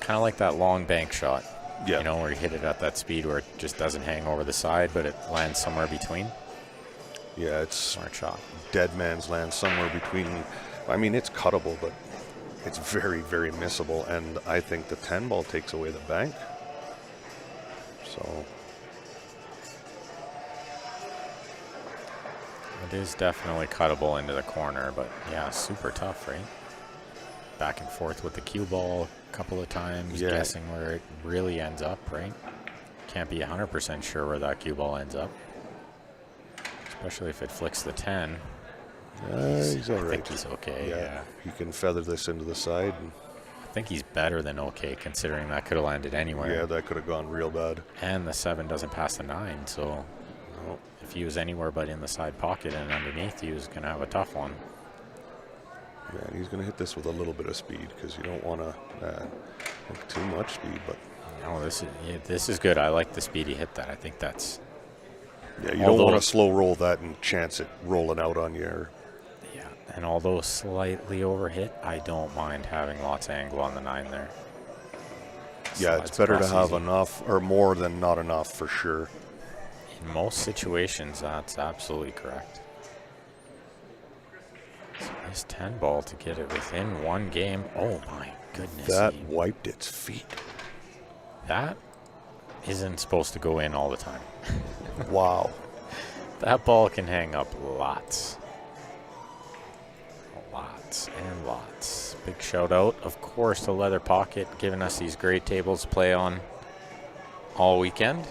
Kind of like that long bank shot. Yeah. You know, where you hit it at that speed where it just doesn't hang over the side, but it lands somewhere between. Yeah, it's Smart shot. dead man's land somewhere between. I mean, it's cuttable, but it's very, very missable. And I think the 10 ball takes away the bank. So It is definitely cuttable into the corner, but yeah, super tough, right? Back and forth with the cue ball a couple of times, Yeah. guessing where it really ends up, right? Can't be 100% sure where that cue ball ends up, especially if it flicks the 10. he's all I right. think he's okay, yeah. He can feather this into the side. And I think he's better than okay, considering that could have landed anywhere. yeah, that could have gone real bad. And the 7 doesn't pass the 9, so No. if he was anywhere but in the side pocket and underneath, he was going to have a tough one. Yeah, and he's going to hit this with a little bit of speed because you don't want to too much speed. But No, this is good. I like the speed he hit that. I think that's... yeah, you Although- don't want to slow roll that and chance it rolling out on you. Or, Yeah, and although slightly overhit, I don't mind having lots of angle on the 9 there. yeah, Slides it's better to across have easy. enough or more than not enough for sure. In most situations, that's absolutely correct. So nice 10 ball to get it within one game. Oh my goodness. That wiped its feet. That isn't supposed to go in all the time. Wow. That ball can hang up lots. Lots and lots. Big shout out, of course, to Leather Pocket, giving us these great tables to play on all weekend.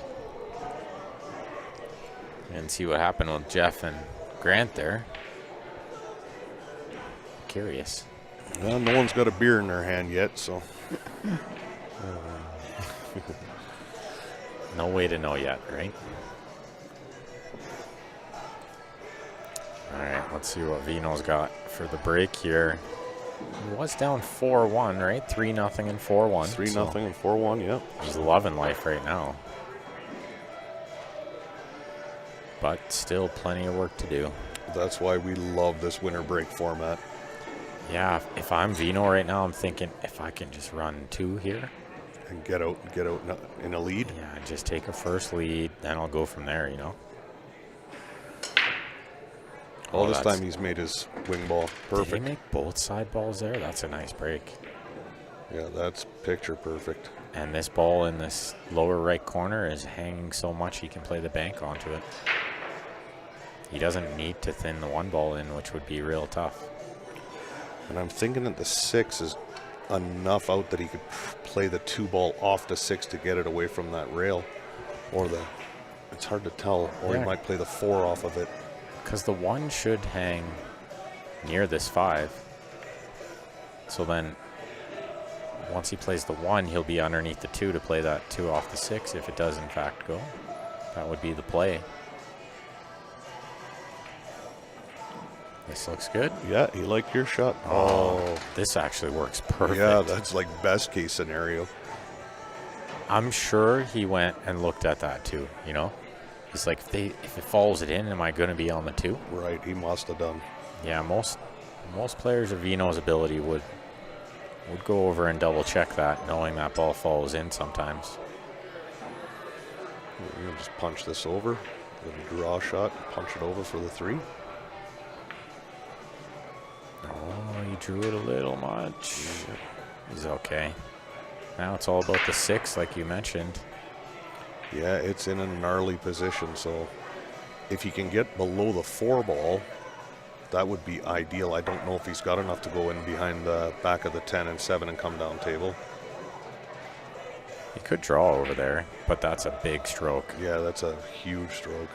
And see what happened with Jeff and Grant there. Curious. Well, no one's got a beer in their hand yet, so No way to know yet, right? All right, let's see what Vino's got for the break here. He was down 4-1, right? 3-0 and 4-1. 3-0 and 4-1, yeah. He's loving life right now. But still plenty of work to do. That's why we love this winter break format. Yeah, if I'm Vino right now, I'm thinking if I can just run 2 here. And get out in a lead. Yeah, just take a first lead, then I'll go from there, you know? All this that's- time he's made his wing ball Did he perfect. make both side balls there? That's a nice break. Yeah, that's picture perfect. And this ball in this lower right corner is hanging so much he can play the bank onto it. He doesn't need to thin the 1 ball in, which would be real tough. And I'm thinking that the 6 is enough out that he could play the 2 ball off the 6 to get it away from that rail. Or it's hard to tell. Or Yeah. he might play the 4 off of it. Because the 1 should hang near this 5. So then once he plays the 1, he'll be underneath the 2 to play that 2 off the 6 if it does in fact go. That would be the play. This looks good. Yeah, he liked your shot. Oh, this actually works perfect. Yeah, that's like best case scenario. I'm sure he went and looked at that too, you know? He's like, if it follows it in, am I going to be on the 2? Right, he must have done. Yeah, most players of Vino's ability would go over and double check that, knowing that ball follows in sometimes. We're going to just punch this over. The draw shot, punch it over for the 3. Oh, he drew it a little much. He's okay. Now it's all about the 6, like you mentioned. Yeah, it's in a gnarly position, so if he can get below the 4 ball, that would be ideal. I don't know if he's got enough to go in behind the back of the 10 and 7 and come down table. He could draw over there, but that's a big stroke. Yeah, that's a huge stroke.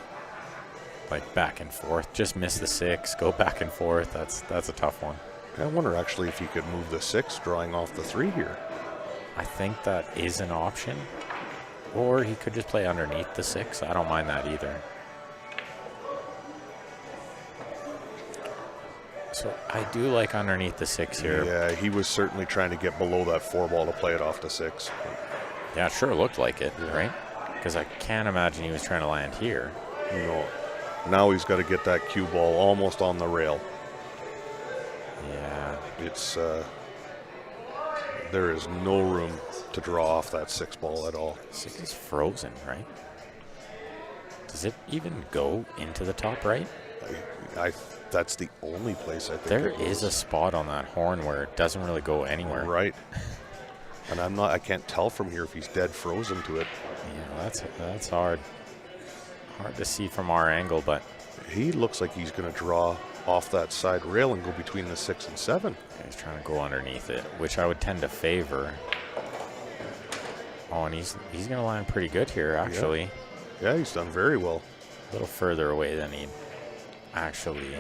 Like back and forth. Just miss the 6, go back and forth. That's a tough one. I wonder actually if he could move the 6, drawing off the 3 here. I think that is an option. Or he could just play underneath the 6. I don't mind that either. So I do like underneath the 6 here. Yeah, he was certainly trying to get below that 4 ball to play it off the 6. Yeah, it sure looked like it, right? Because I can't imagine he was trying to land here. No. Now he's got to get that cue ball almost on the rail. Yeah. It's there is no room to draw off that 6 ball at all. 6 is frozen, right? Does it even go into the top right? That's the only place I think There it is goes. a spot on that horn where it doesn't really go anywhere. Right. And I can't tell from here if he's dead frozen to it. Yeah, that's hard. Hard to see from our angle, but He looks like he's going to draw off that side rail and go between the 6 and 7. he's trying to go underneath it, which I would tend to favor. Oh, and he's going to land pretty good here, actually. Yeah, he's done very well. A little further away than he'd actually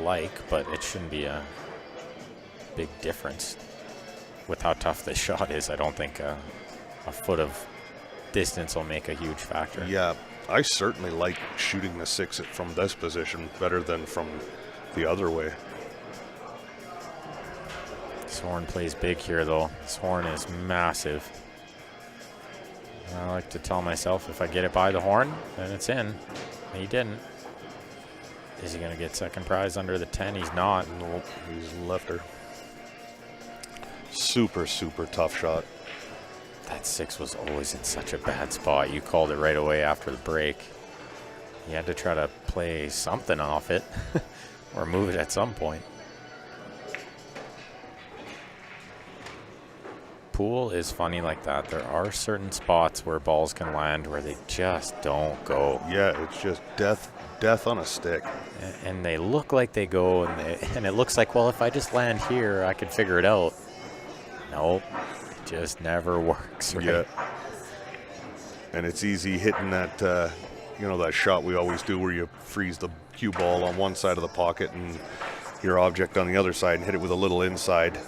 like, but it shouldn't be a big difference. With how tough this shot is, I don't think a foot of distance will make a huge factor. Yeah, I certainly like shooting the 6 from this position better than from the other way. This horn plays big here, though. This horn is massive. I like to tell myself if I get it by the horn, then it's in. He didn't. Is he going to get second prize under the 10? He's not. Nope, he's left her. Super, super tough shot. That 6 was always in such a bad spot. You called it right away after the break. You had to try to play something off it or move it at some point. Pool is funny like that. There are certain spots where balls can land where they just don't go. Yeah, it's just death on a stick. And they look like they go, and it looks like, well, if I just land here, I could figure it out. Nope, just never works, right? Yeah. And it's easy hitting that, that shot we always do where you freeze the cue ball on one side of the pocket and your object on the other side and hit it with a little inside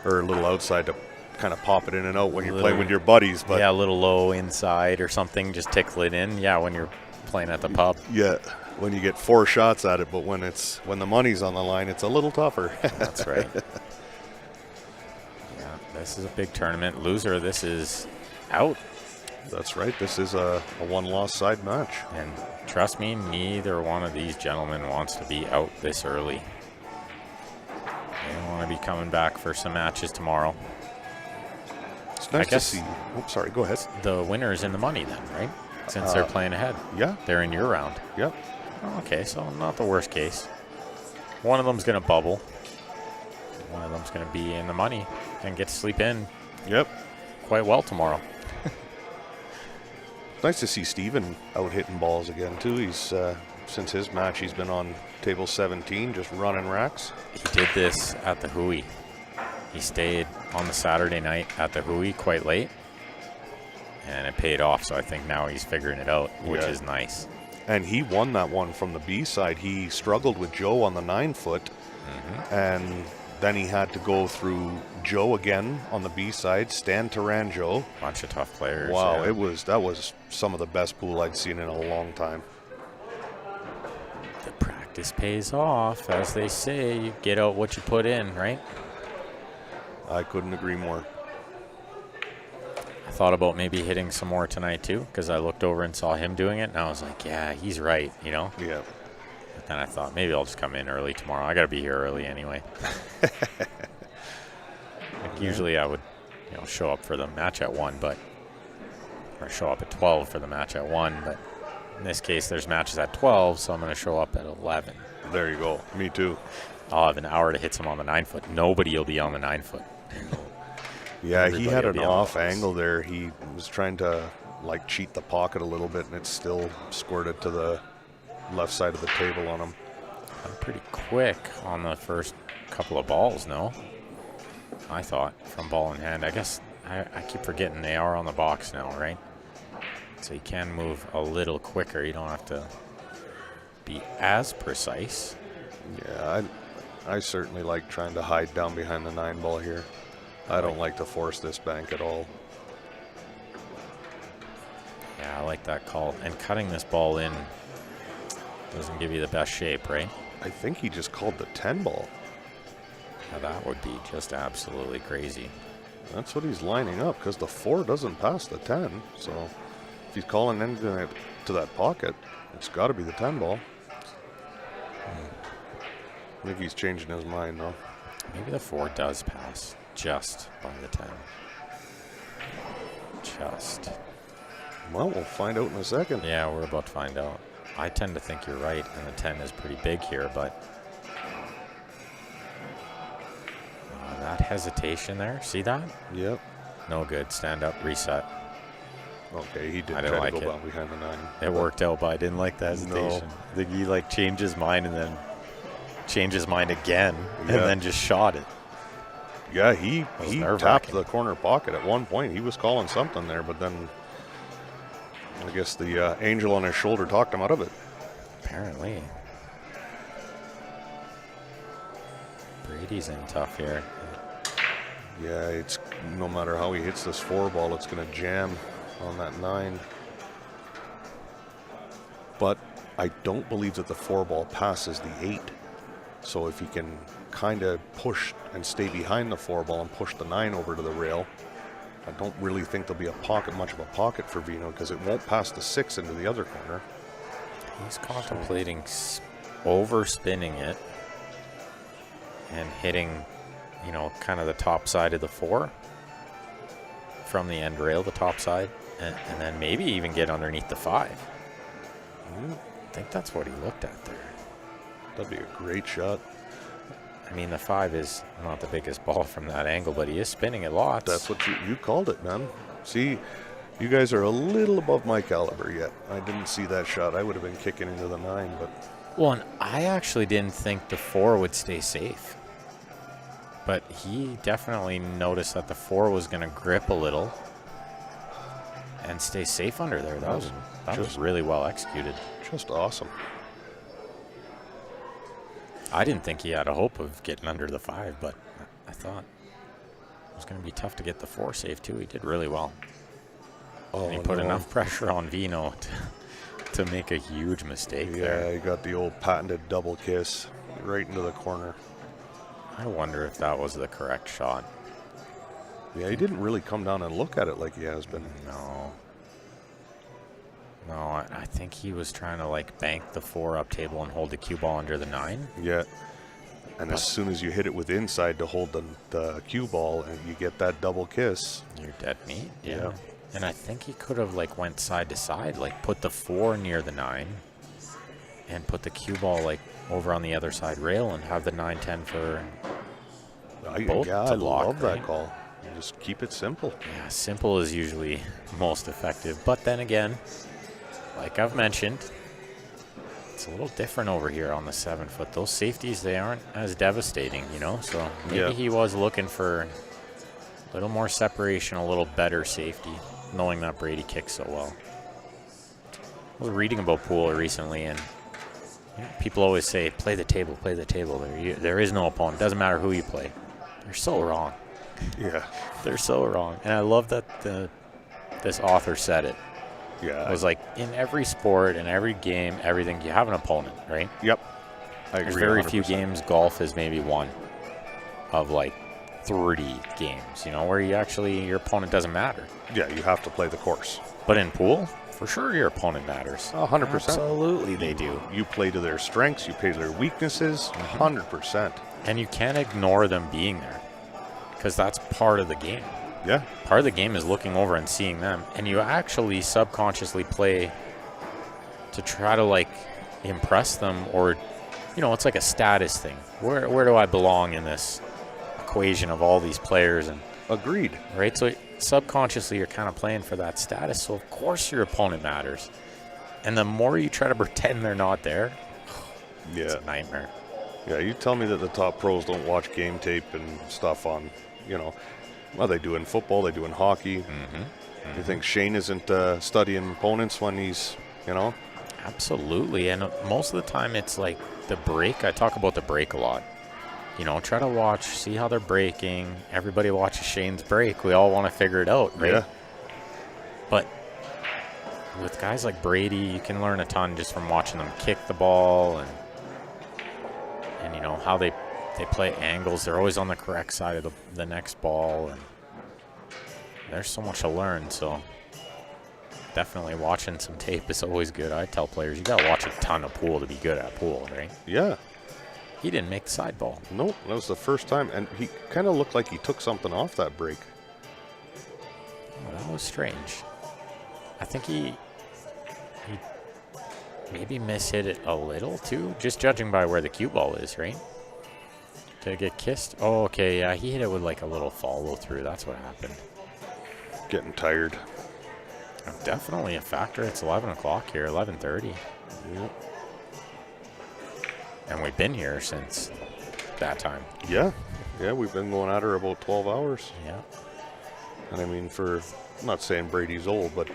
or a little outside to kind of pop it in and out when you're playing with your buddies. But yeah, a little low inside or something, just tickle it in. Yeah, when you're playing at the pub. Yeah, when you get 4 shots at it, but when the money's on the line, it's a little tougher. That's right. Yeah, this is a big tournament. Loser, this is out. That's right. This is a one-loss side match. And trust me, neither one of these gentlemen wants to be out this early. They want to be coming back for some matches tomorrow. It's nice to see. Oh, sorry. Go ahead. The winner is in the money then, right? Since they're playing ahead. Yeah. They're in your round. Yep. Oh, okay, so not the worst case. One of them's going to bubble. One of them's going to be in the money and get to sleep in Yep. quite well tomorrow. Nice to see Steven out hitting balls again, too. He's since his match, he's been on table 17, just running racks. He did this at the Hui. He stayed on the Saturday night at the Hui quite late, and it paid off. So I think now he's figuring it out, which is nice. And he won that one from the B side. He struggled with Joe on the 9-foot, and then he had to go through Joe again on the B side, Stan Taranjo. Bunch of tough players. Wow, yeah. that was some of the best pool I'd seen in a long time. The practice pays off, as they say. You get out what you put in, right? I couldn't agree more. I thought about maybe hitting some more tonight too, because I looked over and saw him doing it, and I was like, yeah, he's right, you know? Yeah. But then I thought maybe I'll just come in early tomorrow. I got to be here early anyway. Usually I would, show up for the match at 1, or show up at 12 for the match at 1, but in this case there's matches at 12, so I'm going to show up at 11. There you go. Me too. I'll have an hour to hit some on the 9-foot. Nobody will be on the 9-foot. Yeah, he had Everybody will an be on off the angle there. He was trying to cheat the pocket a little bit, and it still squirted to the left side of the table on him. I'm pretty quick on the first couple of balls, no? I thought, from ball in hand. I guess I keep forgetting they are on the box now, right? So you can move a little quicker. You don't have to be as precise. Yeah, I certainly like trying to hide down behind the 9 ball here. I don't like to force this bank at all. Yeah, I like that call. And cutting this ball in doesn't give you the best shape, right? I think he just called the 10 ball. Now that would be just absolutely crazy. That's what he's lining up, because the 4 doesn't pass the 10. So if he's calling anything to that pocket, it's got to be the 10 ball. I think he's changing his mind, though. Maybe the 4 does pass just by the 10. Just. Well, we'll find out in a second. Yeah, we're about to find out. I tend to think you're right, and the 10 is pretty big here, but that hesitation there, see that? Yep. No good. Stand up, reset. Okay, he did I try didn't to like go it. down behind the 9. It worked out, but I didn't like the hesitation. I think he like changed his mind and then changed his mind again and then just shot it. Yeah, he nerve-wracking. tapped the corner pocket at one point. He was calling something there, but then I guess the angel on his shoulder talked him out of it. Apparently. Brady's in tough here. Yeah, it's no matter how he hits this 4 ball, it's going to jam on that 9. But I don't believe that the 4 ball passes the 8. So if he can kind of push and stay behind the 4 ball and push the 9 over to the rail, I don't really think there'll be much of a pocket for Vino, because it won't pass the 6 into the other corner. He's contemplating overspinning it and hitting, you know, kind of the top side of the 4 from the end rail, the top side, and then maybe even get underneath the 5. I think that's what he looked at there. That'd be a great shot. I mean, the 5 is not the biggest ball from that angle, but he is spinning it lots. That's what you called it, man. See, you guys are a little above my caliber yet. I didn't see that shot. I would have been kicking into the 9, but... Well, and I actually didn't think the 4 would stay safe. But he definitely noticed that the 4 was going to grip a little and stay safe under there. That was really well executed. Just awesome. I didn't think he had a hope of getting under the 5, but I thought it was going to be tough to get the 4 safe too. He did really well. Oh, and he put enough pressure on Vino to make a huge mistake there. Yeah, he got the old patented double kiss right into the corner. I wonder if that was the correct shot. Yeah, he didn't really come down and look at it like he has been. No, I think he was trying to like bank the 4 up table and hold the cue ball under the 9. Yeah. And as soon as you hit it with inside to hold the cue ball and you get that double kiss. You're dead meat. Yeah. And I think he could have like went side to side, like put the 4 near the 9 and put the cue ball like over on the other side rail and have the 9-10 for both yeah, to I lock, love right? that call. You just keep it simple. Yeah, simple is usually most effective. But then again, like I've mentioned, it's a little different over here on the 7-foot. Those safeties, they aren't as devastating, you know? So maybe he was looking for a little more separation, a little better safety, knowing that Brady kicks so well. I was reading about pool recently, and you know, people always say, play the table, play the table. There is no opponent. Doesn't matter who you play. They're so wrong. Yeah. They're so wrong. And I love that this author said it. Yeah. It was like, in every sport, in every game, everything, you have an opponent, right? Yep. I agree. There's very 100%. few games. Golf is maybe one of like 30 games, you know, where your opponent doesn't matter. Yeah, you have to play the course. But in pool, for sure your opponent matters. 100%. Absolutely they do. You play to their strengths, you play to their weaknesses, 100%. And you can't ignore them being there because that's part of the game. Yeah. Part of the game is looking over and seeing them. And you actually subconsciously play to try to like impress them, or, you know, it's like a status thing. Where do I belong in this equation of all these players? And Agreed. right, so subconsciously you're kind of playing for that status. So of course your opponent matters. And the more you try to pretend they're not there, it's a nightmare. Yeah, you tell me that the top pros don't watch game tape and stuff on, you know, well, they do in football, they do in hockey. You think Shane isn't studying opponents when he's, you know? Absolutely. And most of the time it's like the break. I talk about the break a lot. you know, try to watch, see how they're breaking. Everybody watches Shane's break. We all want to figure it out, right? Yeah. But with guys like Brady, you can learn a ton just from watching them kick the ball and you know, how they play angles. They're always on the correct side of the next ball, and there's so much to learn. So definitely watching some tape is always good. I tell players, you got to watch a ton of pool to be good at pool, right? Yeah. He didn't make the side ball. Nope, that was the first time, and he kind of looked like he took something off that break. Oh, that was strange. I think he maybe mishit it a little too, just judging by where the cue ball is, right? Did it get kissed? Oh, okay, yeah, he hit it with like a little follow through. That's what happened. Getting tired. Definitely a factor. It's 11 o'clock here, 11:30. Yeah. And we've been here since that time. Yeah. Yeah, we've been going at her about 12 hours. Yeah. And I mean, I'm not saying Brady's old, but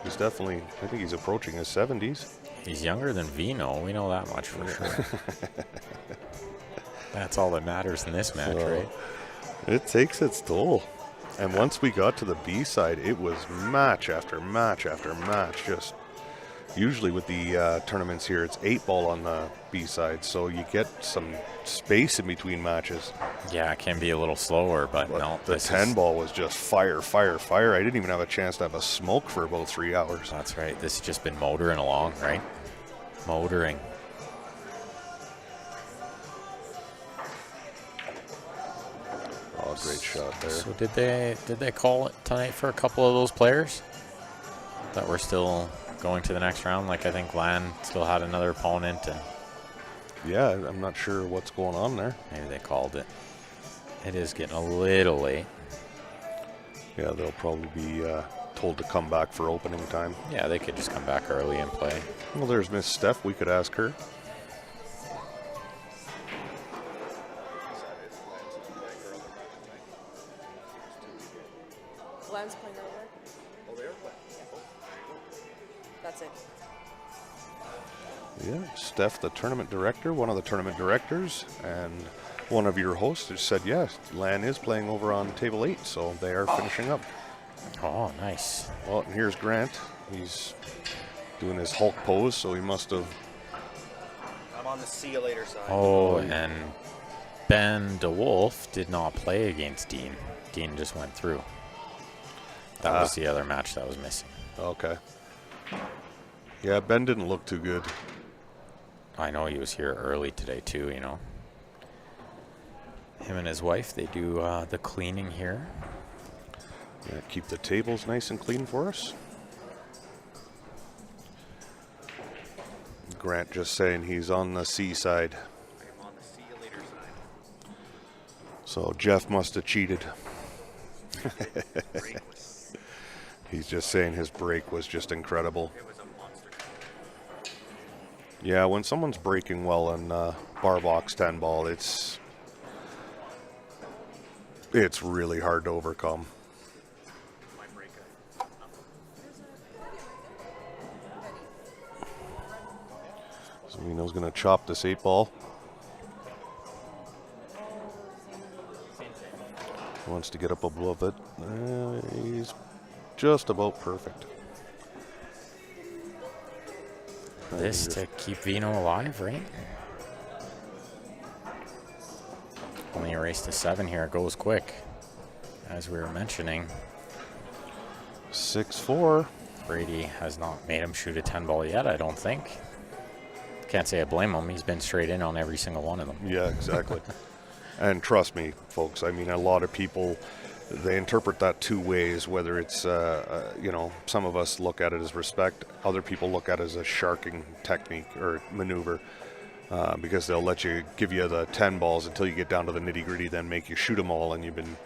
he's definitely, I think he's approaching his 70s. He's younger than Vino. We know that much for sure. That's all that matters in this match, right? It takes its toll. And once we got to the B side, it was match after match after match. Just usually with the tournaments here, it's 8-ball on the B side, so you get some space in between matches. Yeah, it can be a little slower, but no. The 10-ball was just fire, fire, fire. I didn't even have a chance to have a smoke for about 3 hours. That's right. This has just been motoring along, right? Motoring. Oh, great shot there. So did they call it tonight for a couple of those players that were still going to the next round? Like I think Lan still had another opponent, and yeah, I'm not sure what's going on there. maybe they called it. It is getting a little late. Yeah, they'll probably be told to come back for opening time. Yeah, they could just come back early and play. Well, there's Miss Steph. We could ask her. Glenn's playing over. Oh, they're playing. That's it. Yeah, Steph, the tournament director, one of the tournament directors, and one of your hosts just said, yes, Lan is playing over on table 8, so they are finishing up. Oh, nice. Well, and here's Grant. He's doing his Hulk pose, so he must have... I'm on the see you later side. Oh, and Ben DeWolf did not play against Dean. Dean just went through. That was the other match that was missing. Okay. Yeah, Ben didn't look too good. I know he was here early today too, you know. Him and his wife, they do the cleaning here. Yeah, keep the tables nice and clean for us. Grant just saying he's on the C side. I'm on the see you later side. So Jeff must have cheated. Break was, He's just saying his break was just incredible. it was a monster. Yeah, when someone's breaking well in bar box 10 ball, it's really hard to overcome. My break. So Vino's going to chop this 8 ball. He wants to get up above it. He's just about perfect. This to keep Vino alive, right? Only a race to 7 here. It goes quick, as we were mentioning. 6-4. Brady has not made him shoot a 10 ball yet, I don't think. Can't say I blame him. He's been straight in on every single one of them. Yeah, exactly. And trust me, folks, I mean, a lot of people, they interpret that 2 ways, whether it's, you know, some of us look at it as respect, other people look at it as a sharking technique or maneuver, because they'll let you give you the 10 balls until you get down to the nitty gritty, then make you shoot them all, and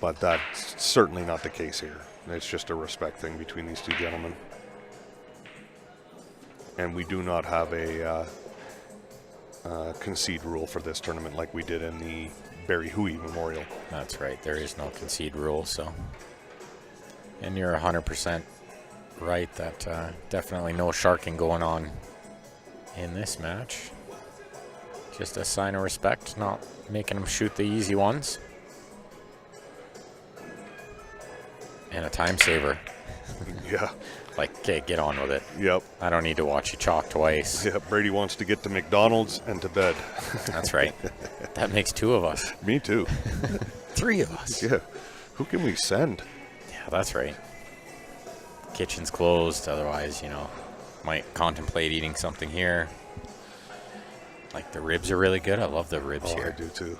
but that's certainly not the case here. It's just a respect thing between these 2 gentlemen. And we do not have a concede rule for this tournament like we did in the Barry Huey Memorial. That's right. There is no concede rule, so. And you're 100% right that definitely no sharking going on in this match. Just a sign of respect, not making him shoot the easy ones. And a time saver. Yeah. Like, okay, get on with it. Yep. I don't need to watch you chalk twice. Yeah. Brady wants to get to McDonald's and to bed. That's right. That makes 2 of us. Me too. 3 of us. Yeah. Who can we send? Yeah, that's right. Kitchen's closed, otherwise, you know, might contemplate eating something here. Like, the ribs are really good. I love the ribs Oh, here. I do too.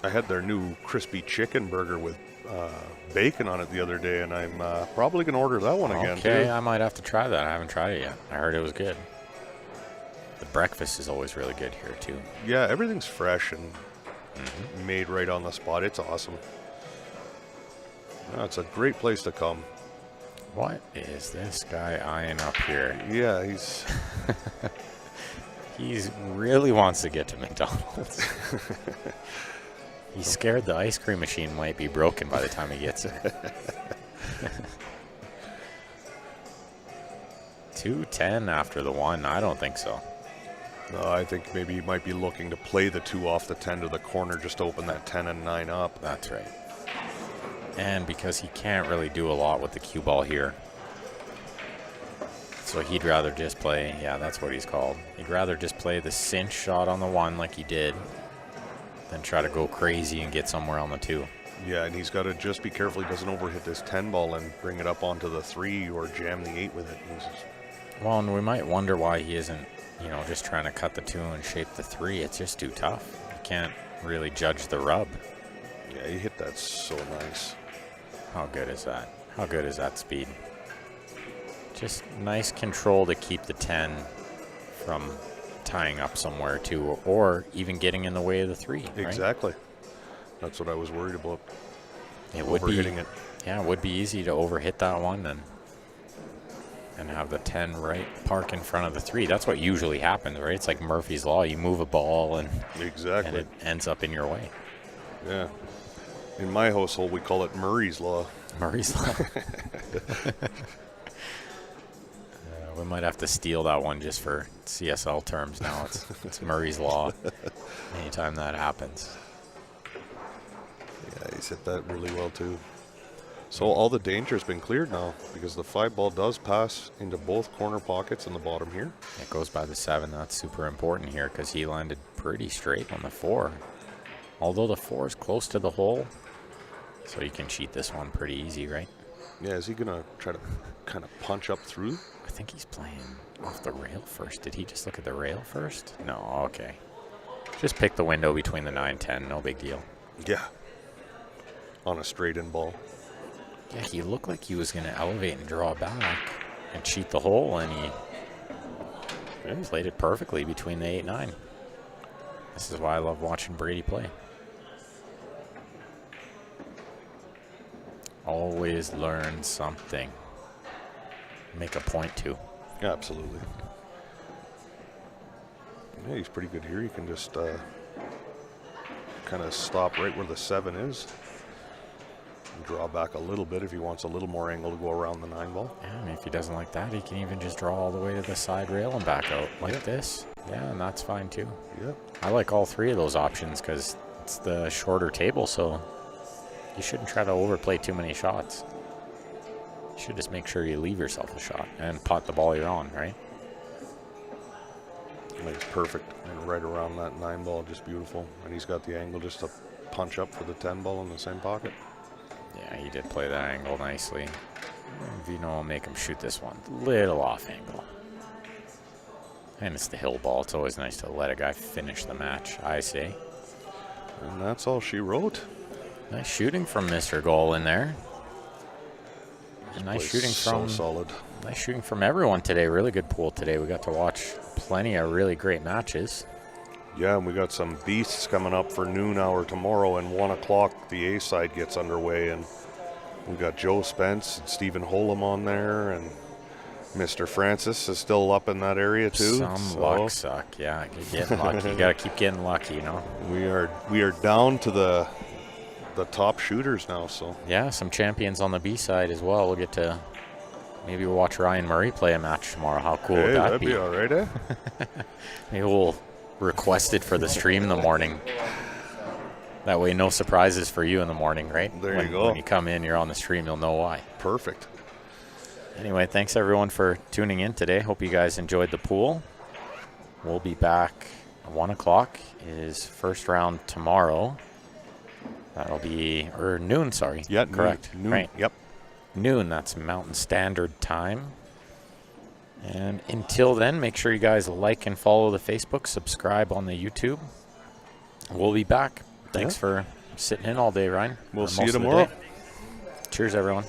I had their new crispy chicken burger with bacon on it the other day, and I'm probably going to order that one again, Okay, too. I might have to try that. I haven't tried it yet. I heard it was good. The breakfast is always really good here, too. Yeah, everything's fresh and made right on the spot. It's awesome. No, it's a great place to come. What is this guy eyeing up here? Yeah, he's... He really wants to get to McDonald's. He's scared the ice cream machine might be broken by the time he gets there. 2:10 after the 1. I don't think so. No, I think maybe he might be looking to play the 2 off the 10 to the corner just to open that 10 and 9 up. That's right. And because he can't really do a lot with the cue ball here. So he'd rather just play, yeah, that's what he's called. He'd rather just play the cinch shot on the 1 like he did than try to go crazy and get somewhere on the 2. Yeah, and he's got to just be careful he doesn't overhit this 10 ball and bring it up onto the 3 or jam the 8 with it. Well, and we might wonder why he isn't, you know, just trying to cut the 2 and shape the 3. It's just too tough. You can't really judge the rub. Yeah, he hit that so nice. How good is that? How good is that speed? Just nice control to keep the 10 from tying up somewhere too, or even getting in the way of the 3. Right? Exactly. That's what I was worried about. It would be, overhitting it. Yeah, it would be easy to overhit that one and have the 10 right park in front of the 3. That's what usually happens, right? It's like Murphy's Law. You move a ball and Exactly. it ends up in your way. Yeah. In my household, we call it Murray's Law. Murray's Law. We might have to steal that one just for CSL terms now. It's Murray's Law anytime that happens. Yeah, he's hit that really well too. So all the danger has been cleared now because the 5 ball does pass into both corner pockets in the bottom here. It goes by the 7. That's super important here because he landed pretty straight on the 4. Although the 4 is close to the hole, so you can cheat this one pretty easy, right? Yeah, is he going to try to kind of punch up through? I think he's playing off the rail first. Did he just look at the rail first? No, okay. Just pick the window between the 9-10, no big deal. Yeah. On a straight in ball. Yeah, he looked like he was going to elevate and draw back and cheat the hole, and he played it perfectly between the 8-9. This is why I love watching Brady play. Always learn something. Make a point to. Yeah, absolutely. Yeah, he's pretty good here. You can just kind of stop right where the 7 is. And draw back a little bit if he wants a little more angle to go around the 9 ball. Yeah, I mean, if he doesn't like that, he can even just draw all the way to the side rail and back out like this. Yeah, and that's fine too. Yeah. I like all 3 of those options because it's the shorter table, so you shouldn't try to overplay too many shots. You should just make sure you leave yourself a shot and pot the ball you're on, right? Like it's perfect. And right around that 9 ball, just beautiful. And he's got the angle just to punch up for the 10 ball in the same pocket. Yeah, he did play that angle nicely. Vino will make him shoot this one. Little off angle. And it's the hill ball. It's always nice to let a guy finish the match, I say. And that's all she wrote. Nice shooting from Mr. Golein there. And nice Plays shooting so from solid. Nice shooting from everyone today. Really good pool today. We got to watch plenty of really great matches. Yeah, and we got some beasts coming up for noon hour tomorrow, and 1 o'clock the A side gets underway, and we got Joe Spence and Stephen Holm on there, and Mr. Francis is still up in that area too. Some luck suck, yeah. You're getting lucky. You gotta keep getting lucky, you know. We are down to the top shooters now, so yeah, some champions on the B side as well. We'll get to maybe watch Ryan Murray play a match tomorrow. How cool would that that'd be all right, eh? Maybe we'll requested for the stream in the morning. That way, no surprises for you in the morning, right? There you go. When you come in, you're on the stream, you'll know why. Perfect. Anyway, thanks everyone for tuning in today. Hope you guys enjoyed the pool. We'll be back at 1 o'clock is first round tomorrow. That'll be, or noon, sorry. Yeah, correct. Noon. Right. Yep. Noon, that's Mountain Standard Time. And until then, make sure you guys like and follow the Facebook, subscribe on the YouTube. We'll be back. Thanks for sitting in all day, Ryan. We'll or see you most of the tomorrow. day. Cheers, everyone.